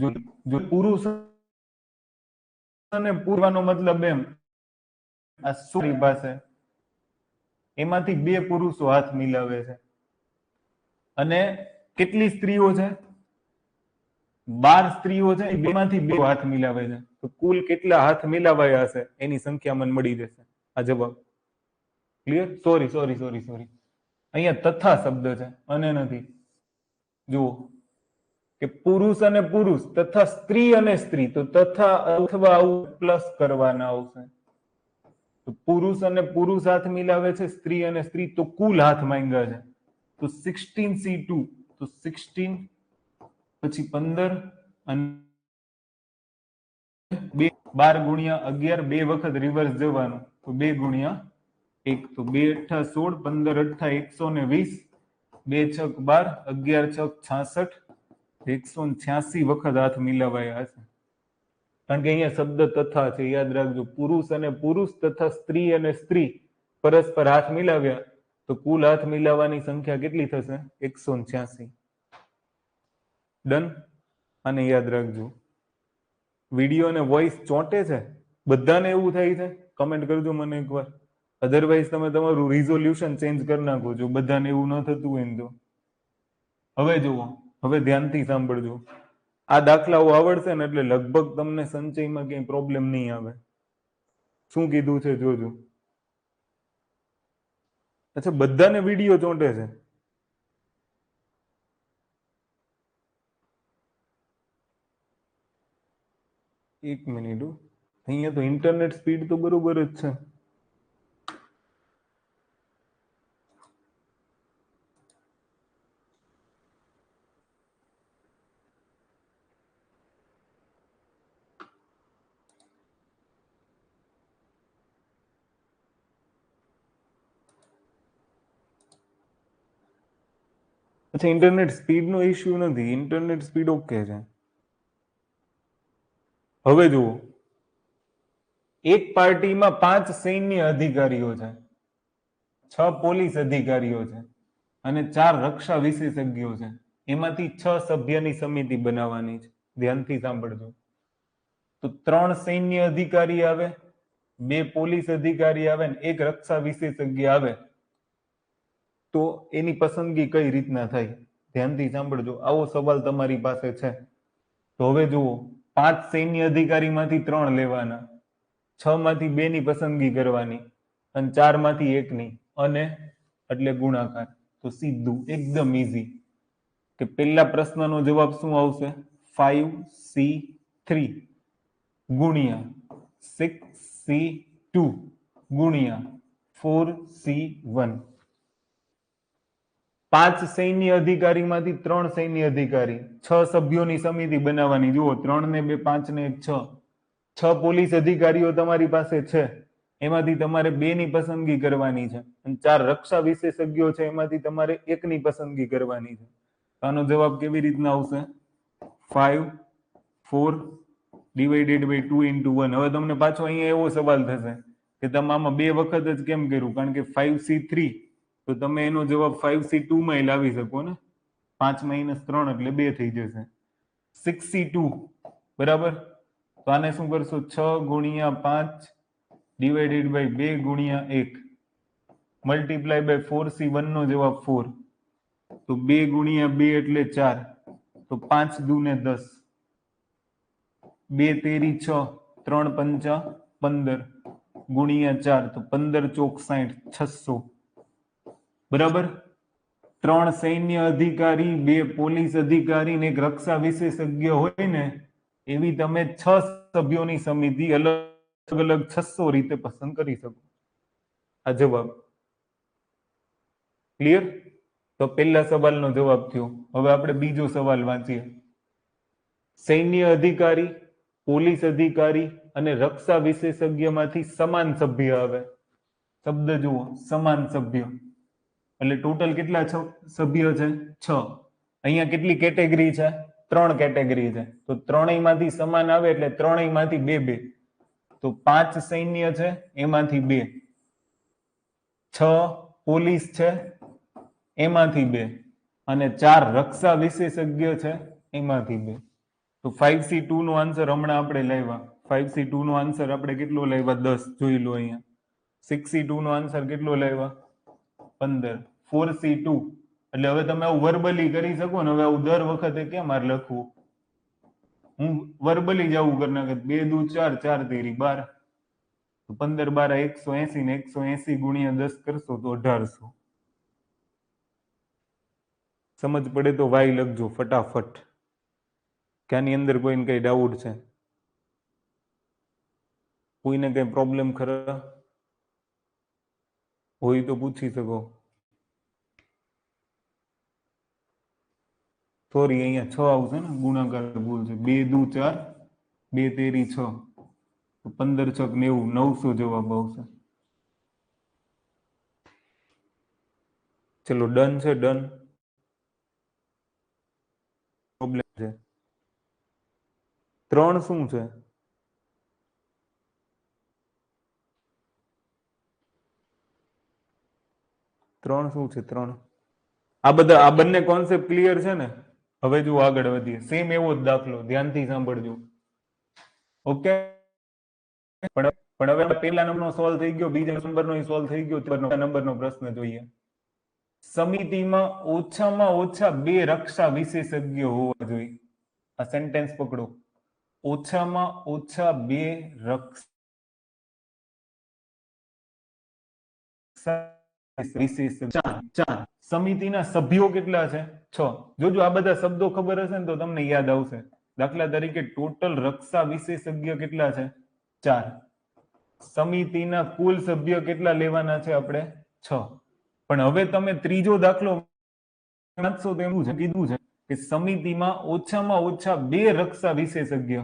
જો પુરુષ અને પૂરવાનો મતલબ એમ, આ સ્ત્રી પાસે એમાંથી 2 પુરુષો હાથ મિલાવે છે અને કેટલી સ્ત્રીઓ છે? 12 સ્ત્રીઓ છે, બેમાંથી 2 હાથ મિલાવે છે. તો કુલ કેટલા હાથ મિલાવાયા હશે એની સંખ્યા મને મળી જશે. આ જવાબ. ક્લિયર? સોરી, અહીંયા તથા શબ્દ છે અને નથી. જુઓ કે પુરુષ અને પુરુષ તથા સ્ત્રી અને સ્ત્રી, તો તથા અથવા આવું પ્લસ કરવાના આવશે. તો પુરુષ અને પુરુષ હાથ મિલાવે છે, સ્ત્રી અને સ્ત્રી, તો કુલ હાથ માંગ્યા છે. તો 16C2, તો 16 પછી 15 અને 12 ગુણ્યા 11, 2 વખત રિવર્સ જવાનું, તો 2 ગુણ્યા 1, તો 2 અઠ્ઠા 16, 15 અઠ્ઠા 120, 2 છક 12, 11 છક 66, 186 વખત હાથ મિલાવાયા હશે. કારણ કે અહીંયા શબ્દ તથા છે, યાદ રાખજો. પુરુષ અને પુરુષ તથા સ્ત્રી અને સ્ત્રી પરસ્પર હાથ મિલાવ્યા તો કુલ હાથ મિલાવવાની સંખ્યા કેટલી થશે? 186. ડન? અને યાદ રાખજો, વિડીયો અને વોઇસ ચોંટે છે? બધાને એવું થાય છે? કમેન્ટ કરજો મને એકવાર. અધરવાઇઝ તમે તમારું રિઝોલ્યુશન ચેન્જ કરી નાખો, જો બધાને એવું ન થતું હોય ને તો. હવે જુઓ, હવે ધ્યાનથી સાંભળજો. આ દાખલાઓ આવડશે ને એટલે લગભગ તમને સંચયમાં ક્યાંય પ્રોબ્લેમ નહીં આવે. શું કીધું છે જોજો. અચ્છા, બધાને વિડીયો ચોંટે છે? એક મિનિટ, અહીંયા તો ઇન્ટરનેટ સ્પીડ તો બરોબર જ છે. અચ્છા, ઇન્ટરનેટ સ્પીડ નો ઇશ્યુ નથી, ઇન્ટરનેટ સ્પીડ ઓકે છે. હવે જુઓ, એક પાર્ટીમાં 5 સૈન્ય અધિકારીઓ છે, 6 પોલીસ અધિકારીઓ છે અને 4 રક્ષા વિશેષજ્ઞો છે. એમાંથી 6 સભ્યની સમિતિ બનાવવાની છે. ધ્યાનથી સાંભળજો. તો 3 સૈન્ય અધિકારી આવે, 2 પોલીસ અધિકારી આવે ને 1 રક્ષા વિશેષજ્ઞ આવે. તો એની પસંદગી કઈ રીતના થાય? ધ્યાનથી સાંભળજો, આવો સવાલ તમારી પાસે છે. તો હવે જુઓ, 5 સૈન્ય અધિકારીમાંથી 3 લેવાના, 6 માંથી 2 ની પસંદગી કરવાની અને 4 માંથી 1 ની, અને એટલે ગુણાકાર. તો સીધું એકદમ ઈઝી કે પહેલા પ્રશ્નનો જવાબ શું આવશે? 5C3 ગુણ્યા 6C2 ગુણ્યા 4C1. 5 સૈન્ય અધિકારીમાંથી 3 સૈન્ય અધિકારી, 6 સભ્યોની સમિતિ બનાવવાની. જુઓ, 3 ને 2 5 ને 1 6. 6 પોલીસ અધિકારીઓ તમારી પાસે છે, એમાંથી તમારે 2 ની પસંદગી કરવાની છે અને 4 રક્ષા વિશેષજ્ઞો છે એમાંથી તમારે 1 ની પસંદગી કરવાની છે. આનો જવાબ કેવી રીતના આવશે? 5 4 ડિવાઇડેડ બાય 2 into 1. હવે તમને પાછો અહીંયા એવો સવાલ થશે કે તમે આમાં 2 વખત જ કેમ કર્યું? કારણ કે 5c3 તો તમે એનો જવાબ 5c2 માં લાવી શકો ને. 5 - 3 એટલે 2 થઈ જશે. 6c2 બરાબર. તો આને શું કરશો? 6 ગુણ્યા 5 ડિવાઇડેડ બાય 2 ગુણ્યા 1 મલ્ટીપ્લાય બાય 4c1 નો જવાબ 4. તો 2 ગુણ્યા 2 એટલે 4. તો 5 દુ ને 10. 2 તેરી 6 3 પંચા 15 ગુણ્યા 4 તો 15 ચોક 60 600 બરાબર. 3 સૈન્ય અધિકારી 2 પોલીસ અધિકારી ને એક રક્ષા વિશેષજ્ઞ હોય ને એવી તમે 6 સભ્યોની સમિતિ અલગ અલગ 600 રીતે પસંદ કરી શકો. આ જવાબ ક્લિયર? તો પહેલા સવાલનો જવાબ થયો. હવે આપણે બીજો સવાલ વાંચીએ. સૈન્ય અધિકારી, પોલીસ અધિકારી અને રક્ષા વિશેષજ્ઞમાંથી સમાન સભ્ય આવે. શબ્દ જુઓ, સમાન સભ્ય. એટલે ટોટલ કેટલા સભ્ય છે? 6. અહીંયા કેટલી કેટેગરી છે? 3 કેટેગરી છે. તો ત્રણેયમાંથી સમાન આવે એટલે ત્રણેયમાંથી 2 2. તો 5 સૈન્ય છે એમાંથી 2, 6 પોલીસ છે એમાંથી 2 અને 4 રક્ષા વિશેષજ્ઞ છે એમાંથી 2. તો 5c2 નો આન્સર હમણાં આપણે લાવ્યા. 5c2 નો આન્સર આપણે કેટલો લાવ્યા? 10. જોઈ લો અહીંયા. 6c2 નો આન્સર કેટલો લાવ્યા? 15. 4c2 એટલે હવે તમે આવું વર્બલી કરી શકો ને. હવે આવું દર વખતે કેમ મારે લખવું? હું વર્બલી જ આવું કરી નાખે. 2 દુ 4 4 તેરી 12. તો 15 12 180 ને 180 ગુણ્યા 10 કરશો તો 1800. સમજ પડે તો વાય લખજો ફટાફટ. કે આની અંદર કોઈને કઈ ડાઉટ છે? કોઈને કઈ પ્રોબ્લેમ ખરા હોય તો પૂછી શકો. સોરી, અહીંયા 6 આવશે ને, ગુણાકાર ભૂલ છે. 2 દુ 4 2 તેરી 6 15 6 90 900 જવાબ આવશે. ચલો ડન છે? ડન? પ્રોબ્લેમ છે? 3 શું છે? 3 શું છે? 3 આ બંને કોન્સેપ્ટ ક્લિયર છે ને? હવે જો આગળ વધીએ. સેમ એવો જ દાખલો, ધ્યાનથી સાંભળજો. ઓકે, પણ હવે પહેલા નંબરનો સોલ્વ થઈ ગયો, બીજા નંબરનો સોલ્વ થઈ ગયો. ત્રીજા નંબરનો પ્રશ્ન જોઈએ. સમિતિમાં ઓછામાં ઓછા 2 રક્ષા વિશેષજ્ઞ હોવા જોઈએ. આ સેન્ટેન્સ પકડો. ઓછામાં ઓછા 2 રક્ષા વિશેષજ્ઞ. સમિતિના સભ્યો કેટલા છે? 6. જોજો આ બધા શબ્દો ખબર હશે ને તો તમને યાદ આવશે. દાખલા તરીકે ટોટલ રક્ષા વિશેષજ્ઞ કેટલા છે? 4. સમિતિના કુલ સભ્ય કેટલા લેવાના છે આપણે? 6. પણ હવે તમે ત્રીજો દાખલો વાંચશો તો એવું કીધું છે કે સમિતિમાં ઓછામાં ઓછા 2 રક્ષા વિશેષજ્ઞ.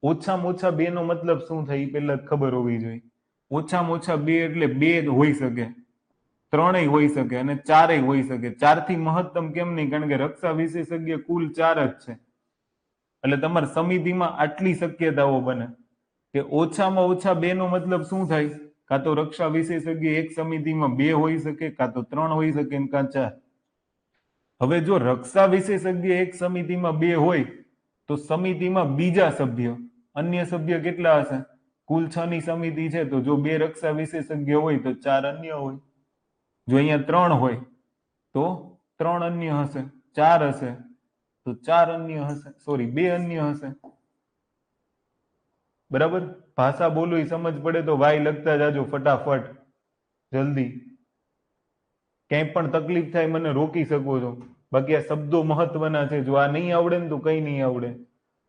ઓછામાં ઓછા 2 નો મતલબ શું થાય એ પહેલા ખબર હોવી જોઈએ. ઓછામાં ઓછા 2 એટલે 2 હોઈ શકે, 3 હોઈ શકે અને 4 હોઈ શકે. 4 થી મહત્તમ કેમ નહીં? કારણ કે રક્ષા વિશેષજ્ઞ કુલ 4 જ છે. એટલે તમારી સમિતિમાં આટલી શક્યતાઓ બને કે ઓછામાં ઓછા 2 નો મતલબ શું થાય? કાં તો રક્ષા વિશેષજ્ઞ એક સમિતિમાં 2 હોઈ શકે, કાં તો 3 હોઈ શકે, કાં 4. હવે જો રક્ષા વિશેષજ્ઞ એક સમિતિમાં 2 હોય તો સમિતિમાં બીજા સભ્ય, અન્ય સભ્ય કેટલા હશે? કુલ 6 ની સમિતિ છે તો જો 2 રક્ષા વિશેષજ્ઞ હોય તો 4 અન્ય હોય. જો અહીંયા 3 હોય તો 3 અન્ય હશે. 4 હશે તો 4 અન્ય હશે. સોરી, 2 અન્ય હશે. બરાબર? ભાષા બોલું સમજ પડે તો વાય લખતા જાજો ફટાફટ, જલ્દી. ક્યાંય પણ તકલીફ થાય મને રોકી શકો છો. બાકી આ શબ્દો મહત્વના છે. જો આ નહીં આવડે ને તો કઈ નહીં આવડે.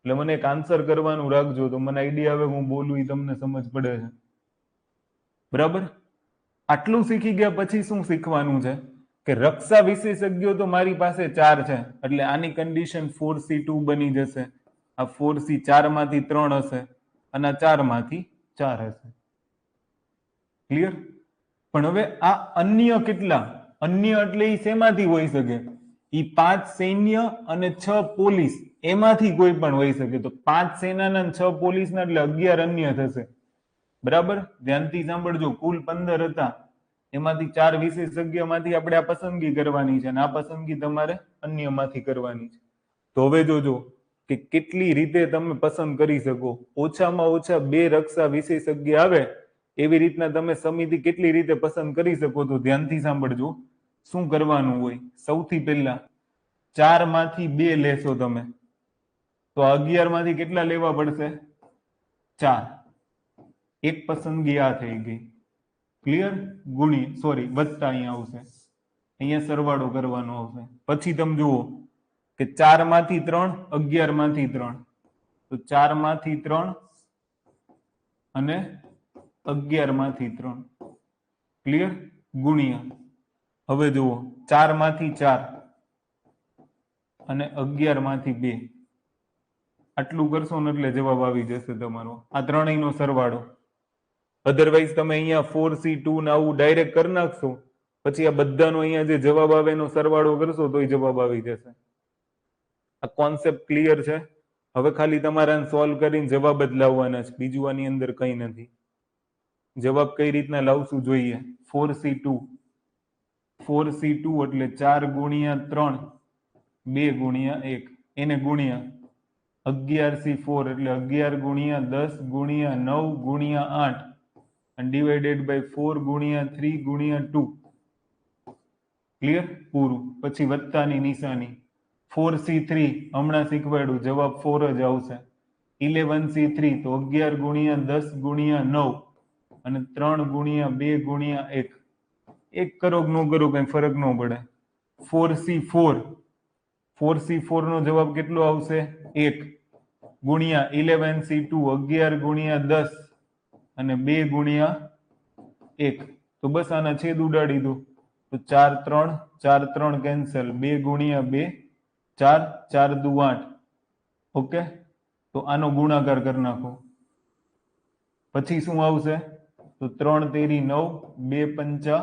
એટલે મને એક આન્સર કરવાનું રાખજો તો મને આઈડિયા આવે હું બોલું એ તમને સમજ પડે છે. બરાબર? આટલું શીખી ગયા પછી શું શીખવાનું છે કે રક્ષા વિશેષજ્ઞો તો મારી પાસે 4 છે એટલે આની કન્ડિશન 4c2 બની જશે. આ 4c 4 માંથી 3 હશે અને આ 4 માંથી 4 હશે. ક્લિયર? પણ હવે આ અન્ય કેટલા? અન્ય એટલે એ શેમાંથી હોઈ શકે? એ 5 સૈન્ય અને 6 પોલીસ એમાંથી કોઈ પણ હોઈ શકે. તો 5 સેનાના અને 6 પોલીસના એટલે 11 અન્ય થશે. બરાબર? ધ્યાનથી સાંભળજો. કુલ 15 હતા, એમાંથી 4 વિશેષજ્ઞમાંથી આપણે આ પસંદગી કરવાની છે, અને આ પસંદગી તમારે અન્યમાંથી કરવાની છે. તો હવે જોજો કે કેટલી રીતે તમે પસંદ કરી શકો. ઓછામાં ઓછા 2 રક્ષા વિશેષજ્ઞ આવે એવી રીતના તમે સમિતિ કેટલી રીતે પસંદ કરી શકો. તો ધ્યાનથી સાંભળજો. શું કરવાનું હોય? સૌથી પહેલા 4 માંથી 2 લેશો તમે, તો 11 માંથી કેટલા લેવા પડશે? 4. એક પસંદગી આ થઈ ગઈ. ક્લિયર? વત્તા અહીંયા આવશે, અહીંયા સરવાળો કરવાનો આવશે. પછી તમે જુઓ કે 4 માંથી 3, 11 માંથી 3, તો 4 માંથી 3 અને 11 માંથી 3. ક્લિયર? ગુણ્યા, હવે જુઓ 4 માંથી 4 અને 11 માંથી 2. આટલું કરશો ને એટલે જવાબ આવી જશે તમારો. આ ત્રણેયનો સરવાળો. અધરવાઇઝ તમે અહીંયા 4C2 ને આવું ડાયરેક્ટ કરી નાખશો, પછી આ બધાનો અહીંયા જે જવાબ આવે એનો સરવાળો કરશો તો જવાબ આવી જશે. આ કોન્સેપ્ટ ક્લિયર છે? હવે ખાલી તમારે સોલ્વ કરીને જવાબ જ લાવવાના છે, બીજું આની અંદર કંઈ નથી. જવાબ કઈ રીતના લાવશું જોઈએ. 4C2 એટલે 4 ગુણ્યા 3, 2 ગુણ્યા 1, એને ગુણ્યા 11C4 એટલે 11 ગુણ્યા 10 ગુણ્યા 9 ગુણ્યા 8 અને ડિવાઇડેડ બાય 4 ગુણ્યા 3 ગુણ્યા 2. ક્લિયર? પૂરું. પછી વત્તાની નિશાની. 4C3 હમણાં શીખવાડ્યું, જવાબ 4 જ આવશે. 11C3 તો 11 ગુણ્યા 10 ગુણ્યા 9 અને 3 ગુણ્યા 2 ગુણ્યા 1. એક કરો કે ન કરો કઈ ફરક ન પડે. 4C4 નો જવાબ કેટલો આવશે? 1 ગુણ્યા 11C2 11 ગુણ્યા 10 અને 2 ગુણ્યા 1. તો બસ આના છેદ ઉડાડી દો, તો 4 3 કેન્સલ, 2 ગુણ્યા 2 4, 4 દુ 8. ઓકે, તો આનો ગુણાકાર કરી નાખો. પછી શું આવશે? તો 3 તેરી 9, 2 પંચા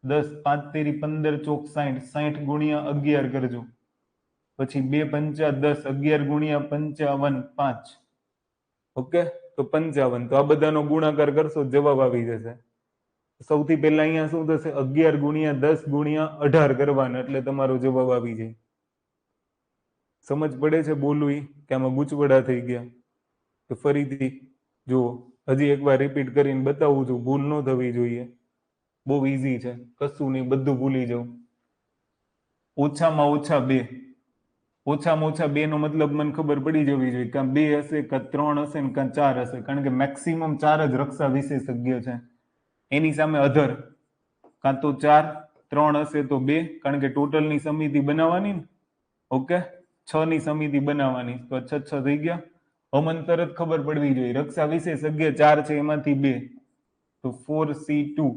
10, 5 તેરી 15 ચોક 60, 60 ગુણ્યા 11 કરજો. પછી 2 પંચા 10, 11 ગુણ્યા 55 5. ઓકે, તો 55. તો આ બધાનો ગુણાકાર કરશો જવાબ આવી જશે. સૌથી પહેલા અહીંયા શું થશે? 11 ગુણ્યા 10 ગુણ્યા 18 કરવાના, એટલે તમારો જવાબ આવી જાય. સમજ પડે છે બોલું કે આમાં ગૂંચવડા થઈ ગયા? તો ફરીથી જુઓ, હજી એકવાર રિપીટ કરીને બતાવું છું, ભૂલ ન થવી જોઈએ. બહુ ઈઝી છે, કશું નહીં, બધું ભૂલી જાઓ. ઓછામાં ઓછા 2. ઓછામાં ઓછા 2 નો મતલબ મને ખબર પડી જવી જોઈએ. કાં 2 હશે, કાં 3 હશે ને કાં 4 હશે, કારણ કે મેક્સિમમ 4 જ રક્ષા વિશેષજ્ઞ છે. એની સામે અધર કાં તો 4, 3 હશે તો 2, કારણ કે ટોટલની સમિતિ બનાવવાની ને. ઓકે, 6 ની સમિતિ બનાવવાની, તો 6 થઈ ગયા. હવે મને તરત ખબર પડવી જોઈએ, રક્ષા વિશેષજ્ઞ 4 છે, એમાંથી 2, તો 4C2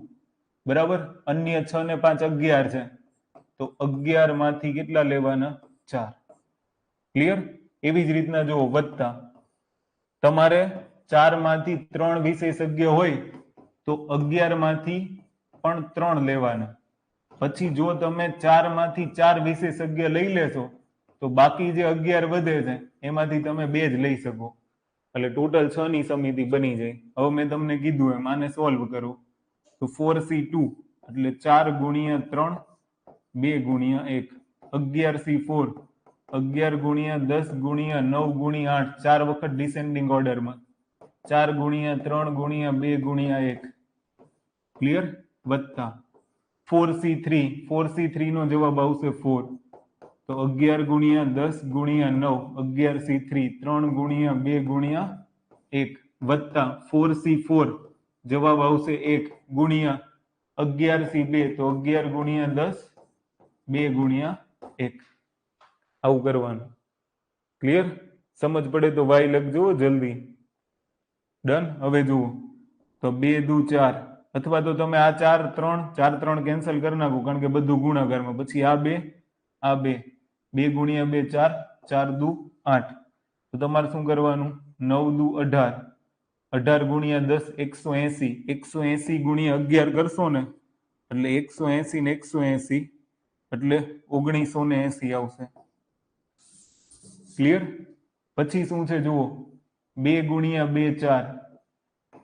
બરાબર. અન્ય 6 ને 5 11 છે, તો 11 માંથી કેટલા લેવાના? 4. ક્લિયર? એવી જ રીતના જુઓ, વત્તા તમારે 4 માંથી 3 વિશેષજ્ઞ હોય તો 11 માંથી પણ 3 લેવાના. પછી જો તમે 4 માંથી 4 વિશેષજ્ઞ લઈ લેશો તો બાકી જે 11 વધે છે એમાંથી તમે 2 જ લઈ શકો, એટલે ટોટલ 6 ની સમિતિ બની જાય. હવે મેં તમને કીધું એમ આને સોલ્વ કરો, તો 4C2 એટલે 4 ગુણ્યા 3, 2 ગુણ્યા 1. 11C4 11 ગુણ્યા 10 ગુણ્યા 9 ગુણ્યા 8, 4 વખત ડિસેન્ડિંગ ઓર્ડરમાં, 4 ગુણ્યા 3 ગુણ્યા 2 ગુણ્યા 1. ક્લિયર? વત્તા 4C3 નો જવાબ આવશે 4, તો 11 ગુણ્યા 10 ગુણ્યા 9, 11C3 3 ગુણ્યા 2 ગુણ્યા 1, વત્તા 4C4 જવાબ આવશે 1 ગુણ્યા 11C2, તો 11 ગુણ્યા 10 2 ગુણ્યા 1. આવું કરવાનું. ક્લિયર? સમજ પડે તો વાય લખજો જલ્દી. ડન? હવે જુઓ, તો 2 દુ 4, અથવા તો તમે આ 4 3 કેન્સલ કરી નાખો, કારણ કે બધું ગુણાકારમાં. પછી આ 2 આ 2, 2 ગુણ્યા 2 4, 4 દુ 8. તો તમારે શું કરવાનું? 9 દુ 18, 18 ગુણ્યા 10 180, 180 ગુણ્યા 11 કરશો ને એટલે 180 ને 180 એટલે 1980 આવશે. ક્લિયર? પછી શું છે જુઓ, 2 ગુણ્યા 2 4,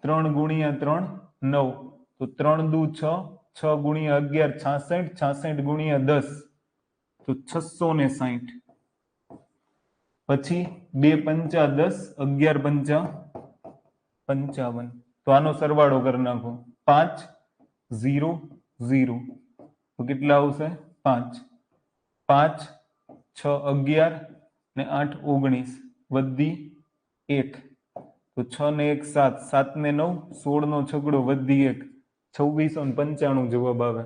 3 ગુણ્યા 3 9, તો 3 દુ 6, 6 ગુણ્યા 11 66, 66 ગુણ્યા 10 તો 660. પછી 2 પંચા 10, 11 પંચા 55. તો આનો સરવાળો કરી નાખો, 5 0 0, તો કેટલા આવશે? 5. 5 6 11 ને 8 19, વધી 1, તો 6 ને 1 7, 7 ને 9 16 નો છગડો વધી 1, 2695 જવાબ આવે.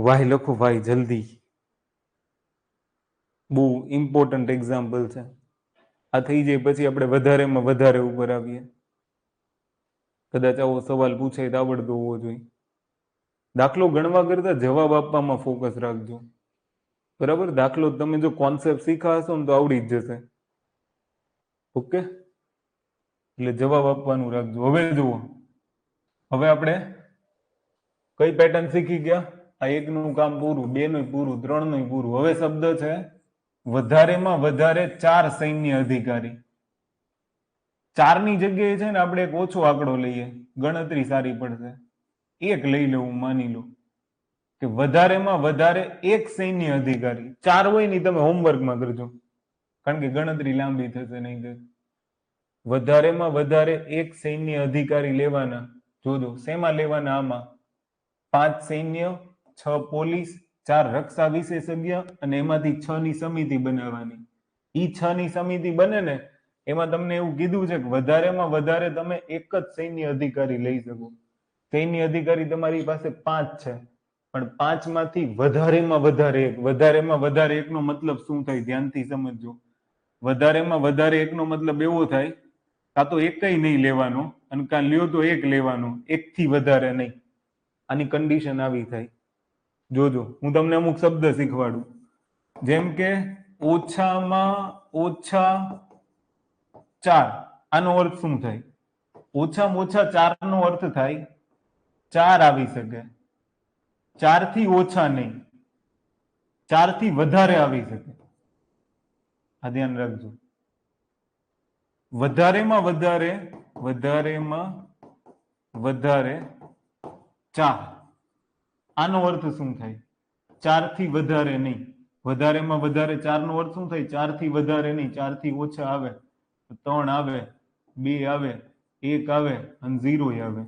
વાય લખો, વાય જલ્દી. બહુ ઇમ્પોર્ટન્ટ એક્ઝામ્પલ છે આ. થઈ જાય પછી આપણે વધારેમાં વધારે ઉપર આવીએ. કદાચ આવો સવાલ પૂછાય તો આવડતો હોવો જોઈએ. દાખલો ગણવા કરતા જવાબ આપવામાં ફોકસ રાખજો, બરાબર? દાખલો તમે જો કોન્સેપ્ટ શીખા હશો ને તો આવડી જ જશે. ઓકે, એટલે જવાબ આપવાનું રાખજો. હવે જુઓ, હવે આપણે કઈ પેટર્ન શીખી ગયા? આ 1 નું કામ પૂરું, 2 નું પૂરું, 3 નું પૂરું. હવે શબ્દ છે વધારેમાં વધારે 4 સૈન્ય અધિકારી. 4 ની જગ્યાએ છે ને આપણે એક ઓછો આંકડો લઈએ, ગણતરી સારી પડશે. 1 લઈ લેવું, માની લો કે વધારેમાં વધારે 1 સૈન્ય અધિકારી. 4 હોય ને તમે હોમવર્કમાં કરજો, કારણ કે ગણતરી લાંબી થશે નહીં. વધારેમાં વધારે 1 સૈન્ય અધિકારી લેવાના. જોજો શેમાં લેવાના? આમાં 5 સૈન્ય, 6 પોલીસ, 4 રક્ષા વિશેષજ્ઞ અને એમાંથી 6 ની સમિતિ બનાવવાની. ઈ 6 ની સમિતિ બને ને એમાં તમને એવું કીધું છે કે વધારેમાં વધારે તમે 1 જ સૈન્ય અધિકારી લઈ શકો. સૈન્ય અધિકારી તમારી પાસે 5 છે, પણ 5 માંથી વધારેમાં વધારે 1. વધારેમાં વધારે 1 નો મતલબ શું થાય? ધ્યાનથી સમજજો. વધારેમાં વધારે 1 નો મતલબ એવો થાય, કાં તો 1 નહીં લેવાનો અને કાં લ્યો તો 1 લેવાનો, 1 થી વધારે નહીં. આની કન્ડિશન આવી થાય. જોજો, હું તમને અમુક શબ્દ શીખવાડું. જેમ કે ઓછામાં ઓછા 4, આનો અર્થ શું થાય? ઓછામાં ઓછા 4 નો અર્થ થાય 4 આવી શકે. 4 થી ઓછા નહીં, 4 થી વધારે આવી શકે. આ ધ્યાન રાખજો. વધારેમાં વધારે 4, આનો અર્થ શું થાય? 4 થી વધારે નહીં. વધારેમાં વધારે 4 નો અર્થ શું થાય? 4 થી વધારે નહીં. 4 થી ઓછા આવે 3 આવે, 2 આવે, 1 આવે અને 0 આવે.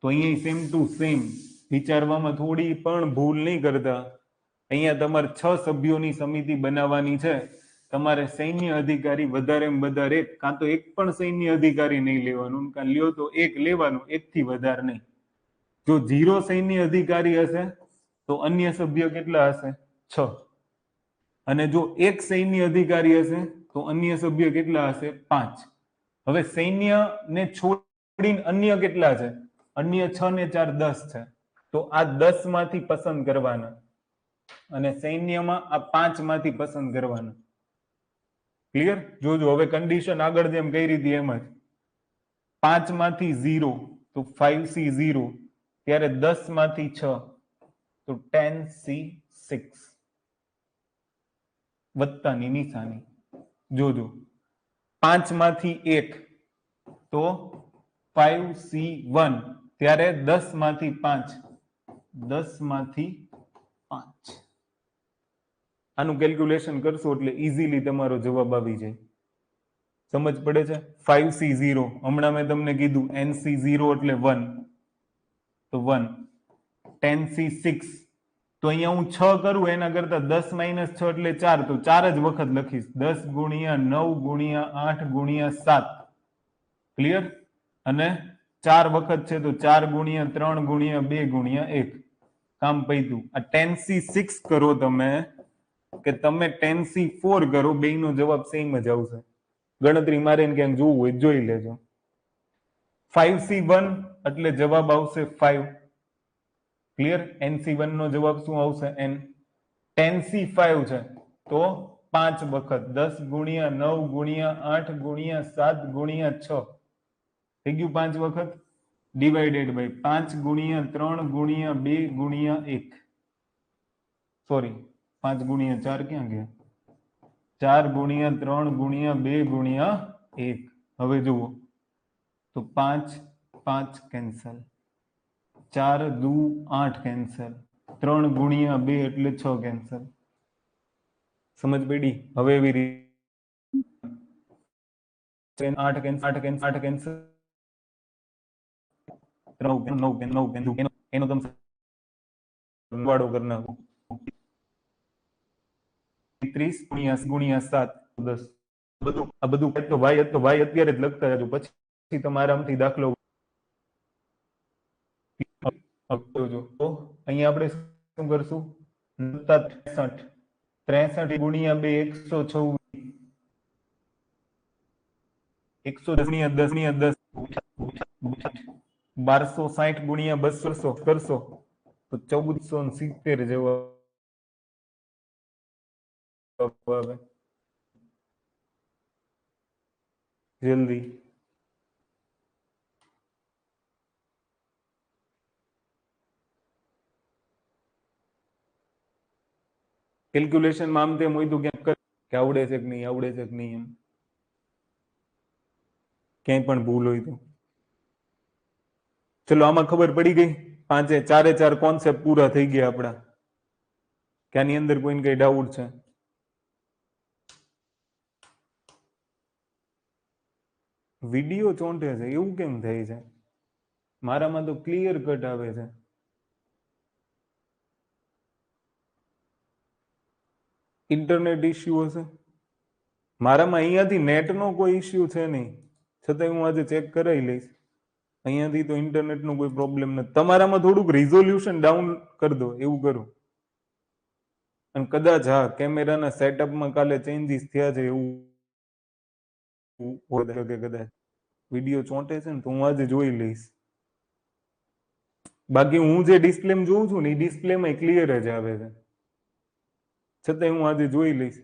તો અહીંયા સેમ ટુ સેમ વિચારવામાં થોડી પણ ભૂલ નહીં કરતા. અહીંયા તમારે 6 સભ્યોની સમિતિ બનાવવાની છે. તમારે સૈન્ય અધિકારી વધારેમાં વધારે 1, કાં તો 1 પણ સૈન્ય અધિકારી નહીં લેવાનું, કાં લ્યો તો 1 લેવાનું, 1 થી વધારે નહીં. જો 0 સૈન્ય અધિકારી હશે તો અન્ય સભ્ય કેટલા હશે? 6. અને જો 1 સૈન્ય અધિકારી હશે તો અન્ય સભ્ય કેટલા હશે? 5. હવે સૈન્ય ને છોડીને અન્ય કેટલા છે? અન્ય 6 ને 4 10 છે. તો આ 10 માંથી પસંદ કરવાના અને સૈન્યમાં આ 5 માંથી પસંદ કરવાના. ક્લિયર? જોજો હવે કન્ડિશન આગળ જેમ કઈ રીતે એમ જ. 5 માંથી 0 તો 5C0, ત્યારે 10 માંથી 6 તો 10C6, વત્તાની નિશાની. જોજો 5 માંથી 1 તો 5C1, ત્યારે 10 માંથી 5, 10 માંથી 5. આનું કેલ્ક્યુલેશન કરશો એટલે ઇઝીલી તમારો જવાબ આવી જાય. સમજ પડે છે? 5C0, હમણાં મેં તમને કીધું NC0 એટલે 1, તો 1. 10C6, તો અહીંયા હું 6 કરું એના કરતા 10 - 6 એટલે 4, તો 4 જ વખત લખીશ. 10 ગુણ્યા 9 ગુણ્યા 8 ગુણ્યા 7. ક્લિયર? અને 4 વખત છે તો 4 ગુણ્યા 3 ગુણ્યા 2 ગુણ્યા 1. કામ પૈતું. આ 10C6 કરો તમે કે તમે 10C4 કરો, બેયનો જવાબ સેમ જ આવશે. ગણતરી મારે ક્યાંક જોવું હોય જોઈ લેજો. 5C1 એટલે જવાબ આવશે 5. ક્લિયર? NC1 નો જવાબ શું આવશે? N. 10C5 છે તો 5 વખત 10 ગુણ્યા 9 ગુણ્યા 8 ગુણ્યા 7 ગુણ્યા 6 થઈ ગયું 5 વખત ડિવાઇડેડ બાય 5 ગુણ્યા 3 ગુણ્યા 2 ગુણ્યા 1 સોરી 5 ગુણ્યા 4 ક્યાં ગયા 4 ગુણ્યા 3 ગુણ્યા 2 ગુણ્યા 1 હવે જુઓ તો 5 5 કેન્સલ 4 દુ 8 કેન્સલ 3 ગુણ્યા 2 એટલે 6 કેન્સલ સમજ પડી હવે એવી રીતે 8 કેન્સલ 8 કેન્સલ 8 કેન્સલ 9 એનો તમે વાળો કરી નાખો 30 ગુણ્યા 7 10 બધું આ બધું તો ભાઈ અત્યારે જ લખતા જજો પછી તમારે આમથી દાખલો જો તો અહીંયા આપણે શું કરશું 63 ગુણ્યા 2 126 110 ગુણ્યા 10 1260 ગુણ્યા 200 કરશો તો 1470 જેવો આવે જલ્દી કેલ્ક્યુલેશન માં આમ તેમ હોય તો ક્યાંક કે આવડે છે કે નહીં આવડે છે કે નહીં એમ ક્યાંય પણ ભૂલ હોય તો ચલો આમાં ખબર પડી ગઈ ચારે ચાર કોન્સેપ્ટ પૂરા થઈ ગયા આપણા કે આની અંદર કોઈને કઈ ડાઉટ છે વિડીયો ચોંટે છે એવું કેમ થાય છે મારામાં તો ક્લિયર કટ આવે છે ઇન્ટરનેટ ઇશ્યુ હશે મારામાં અહીંયાથી નેટનો કોઈ ઇશ્યુ છે નહીં છતાં હું આજે ચેક કરાવી લઈશ અહીંયાથી તો ઇન્ટરનેટનો કોઈ પ્રોબ્લેમ નથી તમારામાં થોડુંક રિઝોલ્યુશન ડાઉન કરી દો એવું કરું અને કદાચ હા કેમેરાના સેટઅપમાં કાલે ચેન્જીસ થયા છે એવું કે કદાચ વિડીયો ચોંટે છે ને તો હું આજે જોઈ લઈશ બાકી હું જે ડિસ્પ્લે જોઉં છું ને એ ડિસ્પ્લેમાં ક્લિયર જ આવે છે છતાં હું આજે જોઈ લઈશ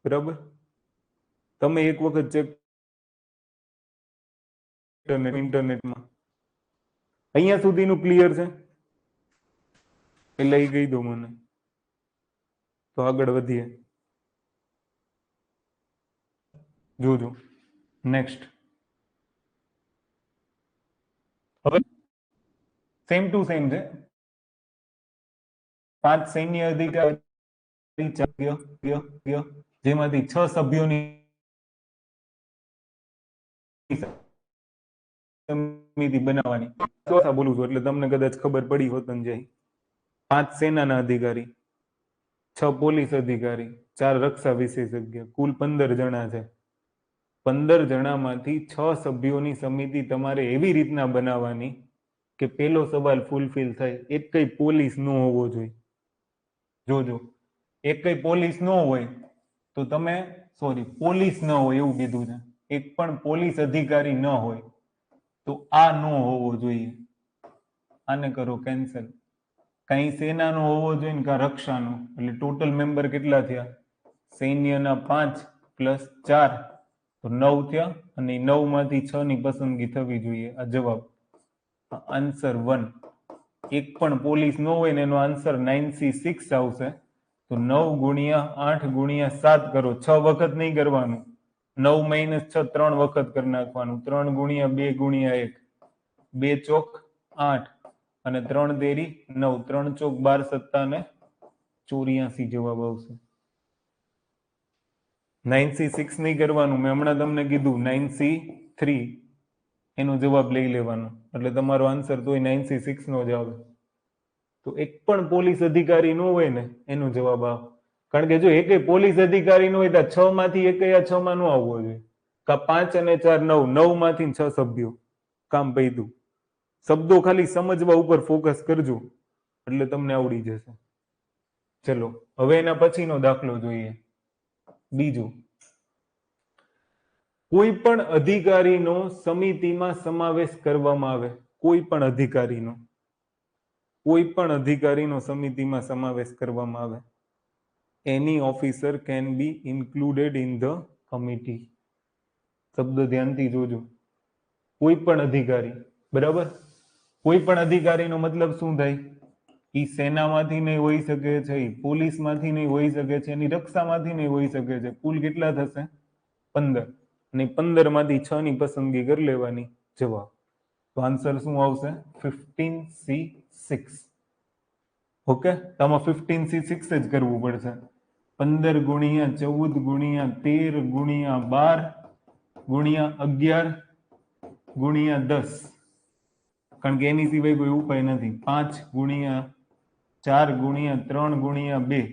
બરાબર તમે એક વખત ચેક ઇન્ટરનેટમાં અહીંયા સુધીનું ક્લિયર છે એટલે એ કહી દો મને તો આગળ વધીએ જોજો નેક્સ્ટ હવે સેમ ટુ સેમ છે 5 સૈન્ય અધિકારી જેમાંથી 6 સભ્યોની સમિતિ બનાવવાની બોલું છું એટલે તમને કદાચ ખબર પડી હોત ને જાય 5 સેનાના અધિકારી 6 પોલીસ અધિકારી 4 રક્ષા વિશેષજ્ઞ કુલ 15 જણા છે 15 જણામાંથી 6 સભ્યોની સમિતિ તમારે એવી રીતના બનાવવાની કે પેલો સવાલ ફૂલફિલ થાય એક કઈ પોલીસ ન હોવો જોઈએ જોજો એક કઈ પોલીસ ન હોય તો તમે પોલીસ ન હોય એવું કીધું છે એક પણ પોલીસ અધિકારી ન હોય તો આ ન હોવો જોઈએ આને કરો કેન્સલ કઈ સેનાનો હોવો જોઈએ ને કા રક્ષાનો એટલે ટોટલ મેમ્બર કેટલા થયા સૈન્યના 5 પ્લસ 4 તો 9 થયા અને 9 માંથી 6 ની પસંદગી થવી જોઈએ આ જવાબ આન્સર 1 એક પણ પોલીસ ન હોય ને એનો આન્સર 9C6 આવશે તો 9 ગુણ્યા 8 ગુણ્યા 7 કરો 6 વખત નહીં કરવાનું 9 માઇનસ 6 3 વખત કરી નાખવાનું 3 ગુણ્યા 2 ગુણ્યા 1 2 ચોક 8 અને 3 તેરી 9 3 ચોક 12 સત્તા ને 84 જવાબ આવશે 9C6 નહીં કરવાનું મેં હમણાં તમને કીધું 9C3 એનો જવાબ લઈ લેવાનો એટલે તમારો આન્સર તોય 9C6 નો જ આવે તો એક પણ પોલીસ અધિકારી ન હોય ને એનો જવાબ આવે કારણ કે જો એક પોલીસ અધિકારી ન હોય તો 6 માંથી એક 6 માં ન આવવો જોઈએ કા 5 અને 4 9 9 માંથી 6 સભ્યો કામ પૈદું શબ્દો ખાલી સમજવા ઉપર ફોકસ કરજો એટલે તમને આવડી જશે ચલો હવે એના પછીનો દાખલો જોઈએ બીજું કોઈ પણ અધિકારીનો સમિતિમાં સમાવેશ કરવામાં આવે કોઈ પણ અધિકારીનો સમિતિમાં સમાવેશ કરવામાં આવે એની officer can be included in the committee. શબ્દ ધ્યાનથી જોજો. કોઈ પણ અધિકારી, બરાબર? કોઈ પણ અધિકારીનો મતલબ શું થાય? એ સેનામાંથી નહીં હોઈ શકે છે, એ પોલીસમાંથી નહીં હોઈ શકે છે, એની રક્ષામાંથી નહીં હોઈ શકે છે. કુલ કેટલા થશે? 15. અને 15 માંથી 6 ની પસંદગી કરી લેવાની. જવાબ તો આન્સર શું આવશે? 15C6. ઓકે, તો આમાં 15C6 જ કરવું પડશે. 15 ગુણ્યા 14 ગુણ્યા 13 ગુણ્યા 12 ગુણ્યા 11 ગુણ્યા 10, કારણ કે એની સિવાય કોઈ ઉપાય નથી. 5 ગુણ્યા 4 ગુણ્યા 3 ગુણ્યા 2.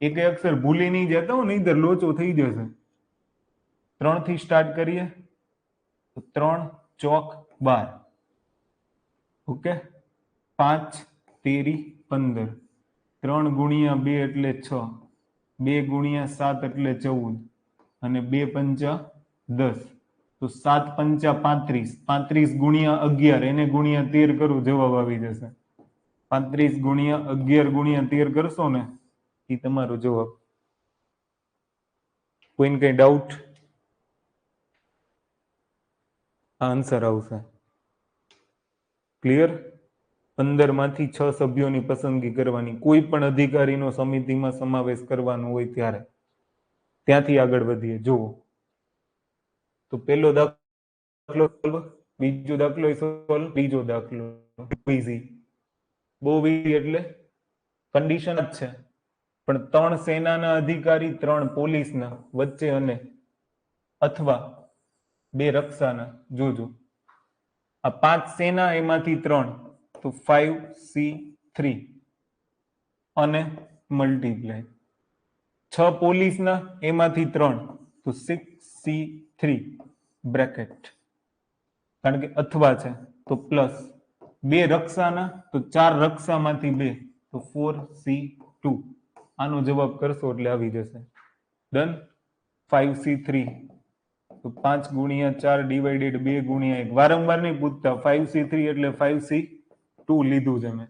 એક અક્ષર ભૂલી નહીં જતા હો, નહીંતર લોચો થઈ જશે. 3 થી સ્ટાર્ટ કરીએ તો 3 ચોક 12. ઓકે, 5 તેરી 15. 3 ગુણ્યા 2 એટલે 6. 2 ગુણ્યા 7 એટલે 14 અને 2 પંચા 10. તો 7 પંચા 35. 35 ગુણ્યા 11 એને ગુણ્યા 13 કરો, જવાબ આવી જશે. 35 ગુણ્યા 11 ગુણ્યા 13 કરશો ને એ તમારો જવાબ. કોઈને કઈ ડાઉટ? આન્સર આવશે. ક્લિયર? 15 માંથી 6 સભ્યોની પસંદગી કરવાની. કોઈ પણ અધિકારીનો સમિતિમાં સમાવેશ કરવાનો હોય ત્યારે. ત્યાંથી આગળ વધીએ. જુઓ તો પેલો દાખલો સોલ્વ, બીજો દાખલો સોલ્વ, ત્રીજો દાખલો. ઈઝી, બહુ ઈઝી. એટલે કન્ડિશન જ છે, પણ 3 સેનાના અધિકારી 3 પોલીસના વચ્ચે અને અથવા 2 રક્ષાના. જોજો, આ 5 સેના એમાંથી 3 તો 5C3 અને મલ્ટીપ્લાય. 6 પોલીસના એમાંથી 3 તો 6C3 બ્રેકેટ, કારણ કે અથવા છે તો પ્લસ. 2 રક્ષાના તો 4 રક્ષામાંથી 2 તો 4C2. આનો જવાબ કરશો એટલે આવી જશે. ડન. 5C3 તો 5 ગુણ્યા 4 ડિવાઇડેડ 2 ગુણ્યા 1. વારંવાર નહીં પૂછતા. 5C3 એટલે 5C2 લીધું છે મેં.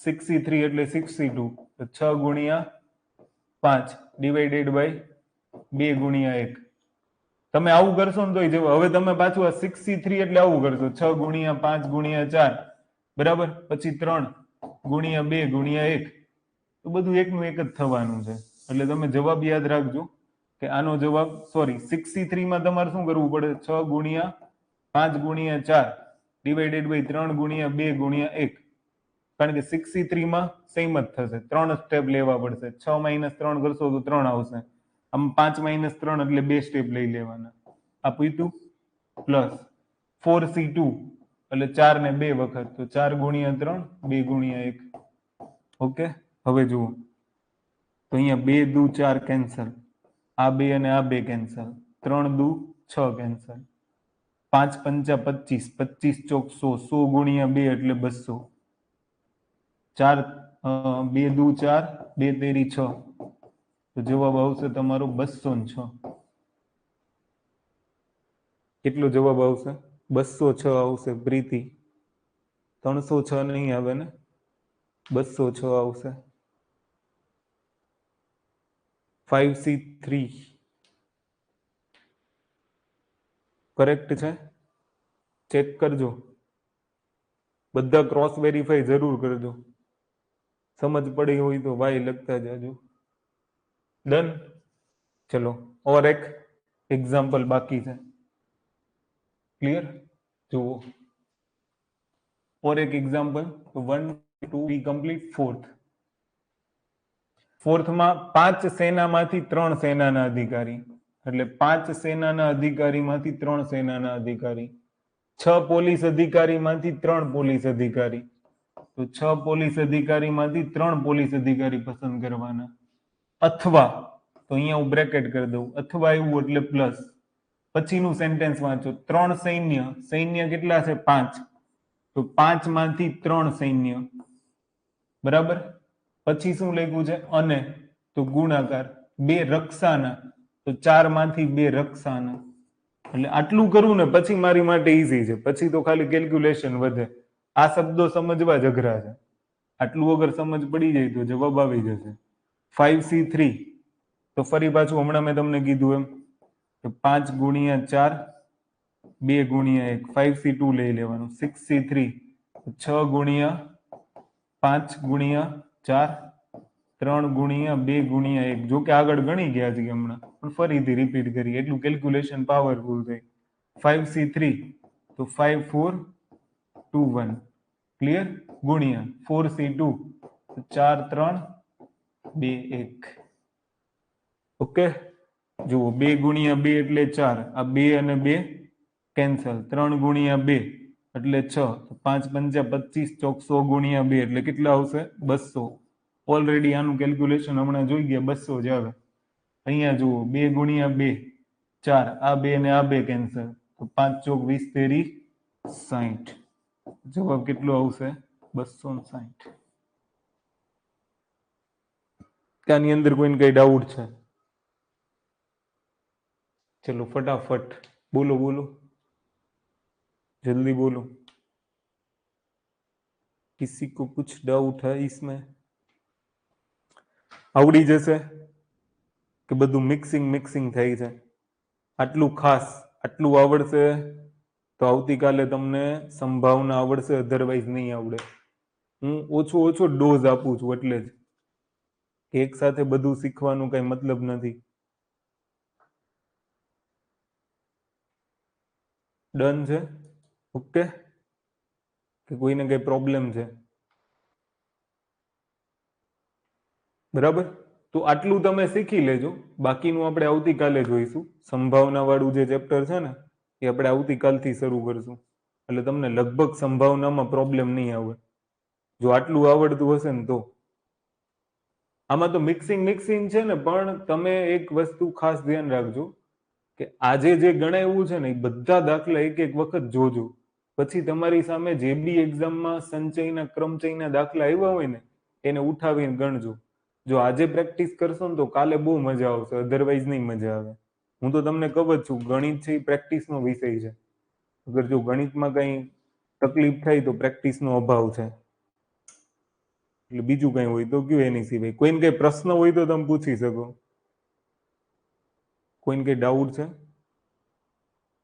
6C3 એટલે 6C2 તો 6 ગુણ્યા 5 ડિવાઇડેડ બાય 2 ગુણ્યા 1. તમે આવું કરશો ને તોય જવાબ. હવે તમે પાછું આ 6C3 એટલે આવું કરશો. 6 ગુણ્યા 5 ગુણ્યા 4 બરાબર, પછી 3 ગુણ્યા 2 ગુણ્યા 1. તો બધું એકનું એક જ થવાનું છે. એટલે તમે જવાબ યાદ રાખજો કે આનો જવાબ, સોરી, 6C3 માં તમારે શું કરવું પડે? 6 ગુણ્યા 5 ગુણ્યા 4 ડિવાઇડેડ બાય 3 ગુણ્યા 2 ગુણ્યા 1. કારણ કે 6C3 માં સેમ જ થશે. 3 સ્ટેપ લેવા પડશે. 6 - 3 કરશો તો 3 આવશે. આમ 5 - 3 એટલે 2 સ્ટેપ લઈ લેવાના. આ પૂછ્યું. પ્લસ 4C2 એટલે 4 ને 2 વખત, તો 4 ગુણ્યા 3 2 ગુણ્યા 1. ઓકે, હવે જુઓ તો અહીંયા 2 દુ 4 કેન્સલ, આ 2 અને આ 2 કેન્સલ, 3 દુ 6 કેન્સલ, 5 પંચા 25, 25 ચોક 100, 100 ગુણ્યા 2 એટલે 200. 4 2 દુ 4, 2 તેરી 6, તો જવાબ આવશે તમારો 206. કેટલો જવાબ આવશે? 206 આવશે. પ્રીતિ, 306 નહીં આવે ને, 206 આવશે. 5C3 કરેક્ટ છે? ચેક કરજો. બધા ક્રોસ વેરીફાઈ જરૂર કરજો. સમજ પડી હોય તો વાય લખતા જાજો. ડન. ચલો, ઓર એક એક્ઝામ્પલ બાકી છે. ક્લિયર? જુઓ, ઓર એક એક્ઝામ્પલ. 1 2 બી કમ્પ્લીટ. ફોર્થમાં 5 સેનામાંથી 3 સેનાના અધિકારી, એટલે 5 સેનાના અધિકારીમાંથી 3 સેનાના અધિકારી. 6 પોલીસ અધિકારીમાંથી 3 પોલીસ અધિકારી, તો 6 પોલીસ અધિકારીમાંથી 3 પોલીસ અધિકારી પસંદ કરવાના. અથવા, તો અહીંયા હું બ્રેકેટ કરી દઉં, અથવા એવું એટલે પ્લસ. પછીનું સેન્ટેન્સ વાંચો. 3 સૈન્ય, સૈન્ય કેટલા છે? 5, તો 5 માંથી 3 સૈન્ય, બરાબર. પછી શું લખ્યું છે? અને, તો ગુણાકાર. 2 રક્ષાના, તો 4 માંથી 2 રક્ષાના. એટલે આટલું કરવું ને પછી મારી માટે ઈઝી છે. પછી તો ખાલી કેલ્ક્યુલેશન વધે. આ શબ્દો સમજવા જ અઘરા છે. આટલું અગર સમજ પડી જાય તો જવાબ આવી જશે. 5c3 તો ફરી પાછું હમણાં મેં તમને કીધું એમ કે 5 ગુણ્યા 4 2 ગુણ્યા 1 5c2 લઈ લેવાનું 6c3 6 ગુણ્યા 5 ગુણ્યા 4 3 ગુણ્યા 2 ગુણ્યા 1 જો કે આગળ ગણી ગયા છે હમણાં પણ ફરીથી રિપીટ કરી એટલું કેલ્ક્યુલેશન પાવરફુલ થઈ 5c3 તો 5 4 2 1 ક્લિયર ગુણ્યા 4c2 તો 4 3 2 1 ઓકે જુઓ 2 ગુણ્યા 2 એટલે 4 આ 2 અને 2 કેન્સલ 3 ગુણ્યા 2 એટલે 6 5 પંચા 25 ચોક 100 ગુણ્યા 2 એટલે કેટલા આવશે 200 ઓલરેડી આનું કેલ્ક્યુલેશન હમણાં જોઈ ગયા 200 જ આવે અહીંયા જુઓ 2 ગુણ્યા 2 4 આ 2 ને આ 2 કેન્સલ તો 5 ચોક 20 તેરી 60 જવાબ કેટલો આવશે 260 આની અંદર કોઈને કઈ ડાઉટ છે चलो फटाफट बोलो बोलो जल्दी बोलो किसी को कुछ डाउट है इसमें आवड़ी जैसे कि બધું મિક્સિંગ થઈ છે આટલું ખાસ આટલું આવડશે તો આવતીકાલે તમને સંભાવના આવડશે અધરવાઇઝ નહીં આવડે હું ઓછો ડોઝ આપું છું એટલે જ એક સાથે બધું શીખવાનું કઈ મતલબ નથી ડન છે ઓકે કે કોઈને કઈ પ્રોબ્લેમ છે બરાબર તો આટલું તમે શીખી લેજો બાકીનું આપણે આવતીકાલે જોઈશું સંભાવના વાળું જે ચેપ્ટર છે ને એ આપણે આવતીકાલથી શરૂ કરશું એટલે તમને લગભગ સંભાવનામાં પ્રોબ્લેમ નહીં આવે જો આટલું આવડતું હશે ને તો આમાં તો મિક્સિંગ છે ને પણ તમે એક વસ્તુ ખાસ ધ્યાન રાખજો કે આજે જે ગણાવ્યું છે ને એ બધા દાખલા એક વખત જોજો પછી તમારી સામે જે બી એક્ઝામમાં સંચયના ક્રમચયના દાખલા આવ્યા હોય ને એને ઉઠાવીને ગણજો જો આજે પ્રેક્ટિસ કરશો ને તો કાલે બહુ મજા આવશે અધરવાઇઝ નહીં મજા આવે હું તો તમને કહું જ છું ગણિત છે એ પ્રેક્ટિસનો વિષય છે અગર જો ગણિતમાં કઈ તકલીફ થાય તો પ્રેક્ટિસનો અભાવ છે એટલે બીજું કઈ હોય તો કયો એની સિવાય કોઈને કઈ પ્રશ્ન હોય તો તમે પૂછી શકો કોઈને કઈ ડાઉટ છે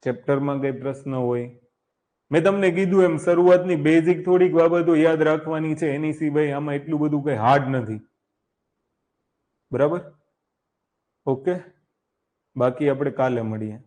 ચેપ્ટરમાં કઈ પ્રશ્ન હોય મેં તમને કીધું એમ શરૂઆતની બેઝિક થોડીક બાબતો યાદ રાખવાની છે એની સિવાય આમાં એટલું બધું કઈ હાર્ડ નથી બરાબર ઓકે બાકી આપણે કાલે મળીએ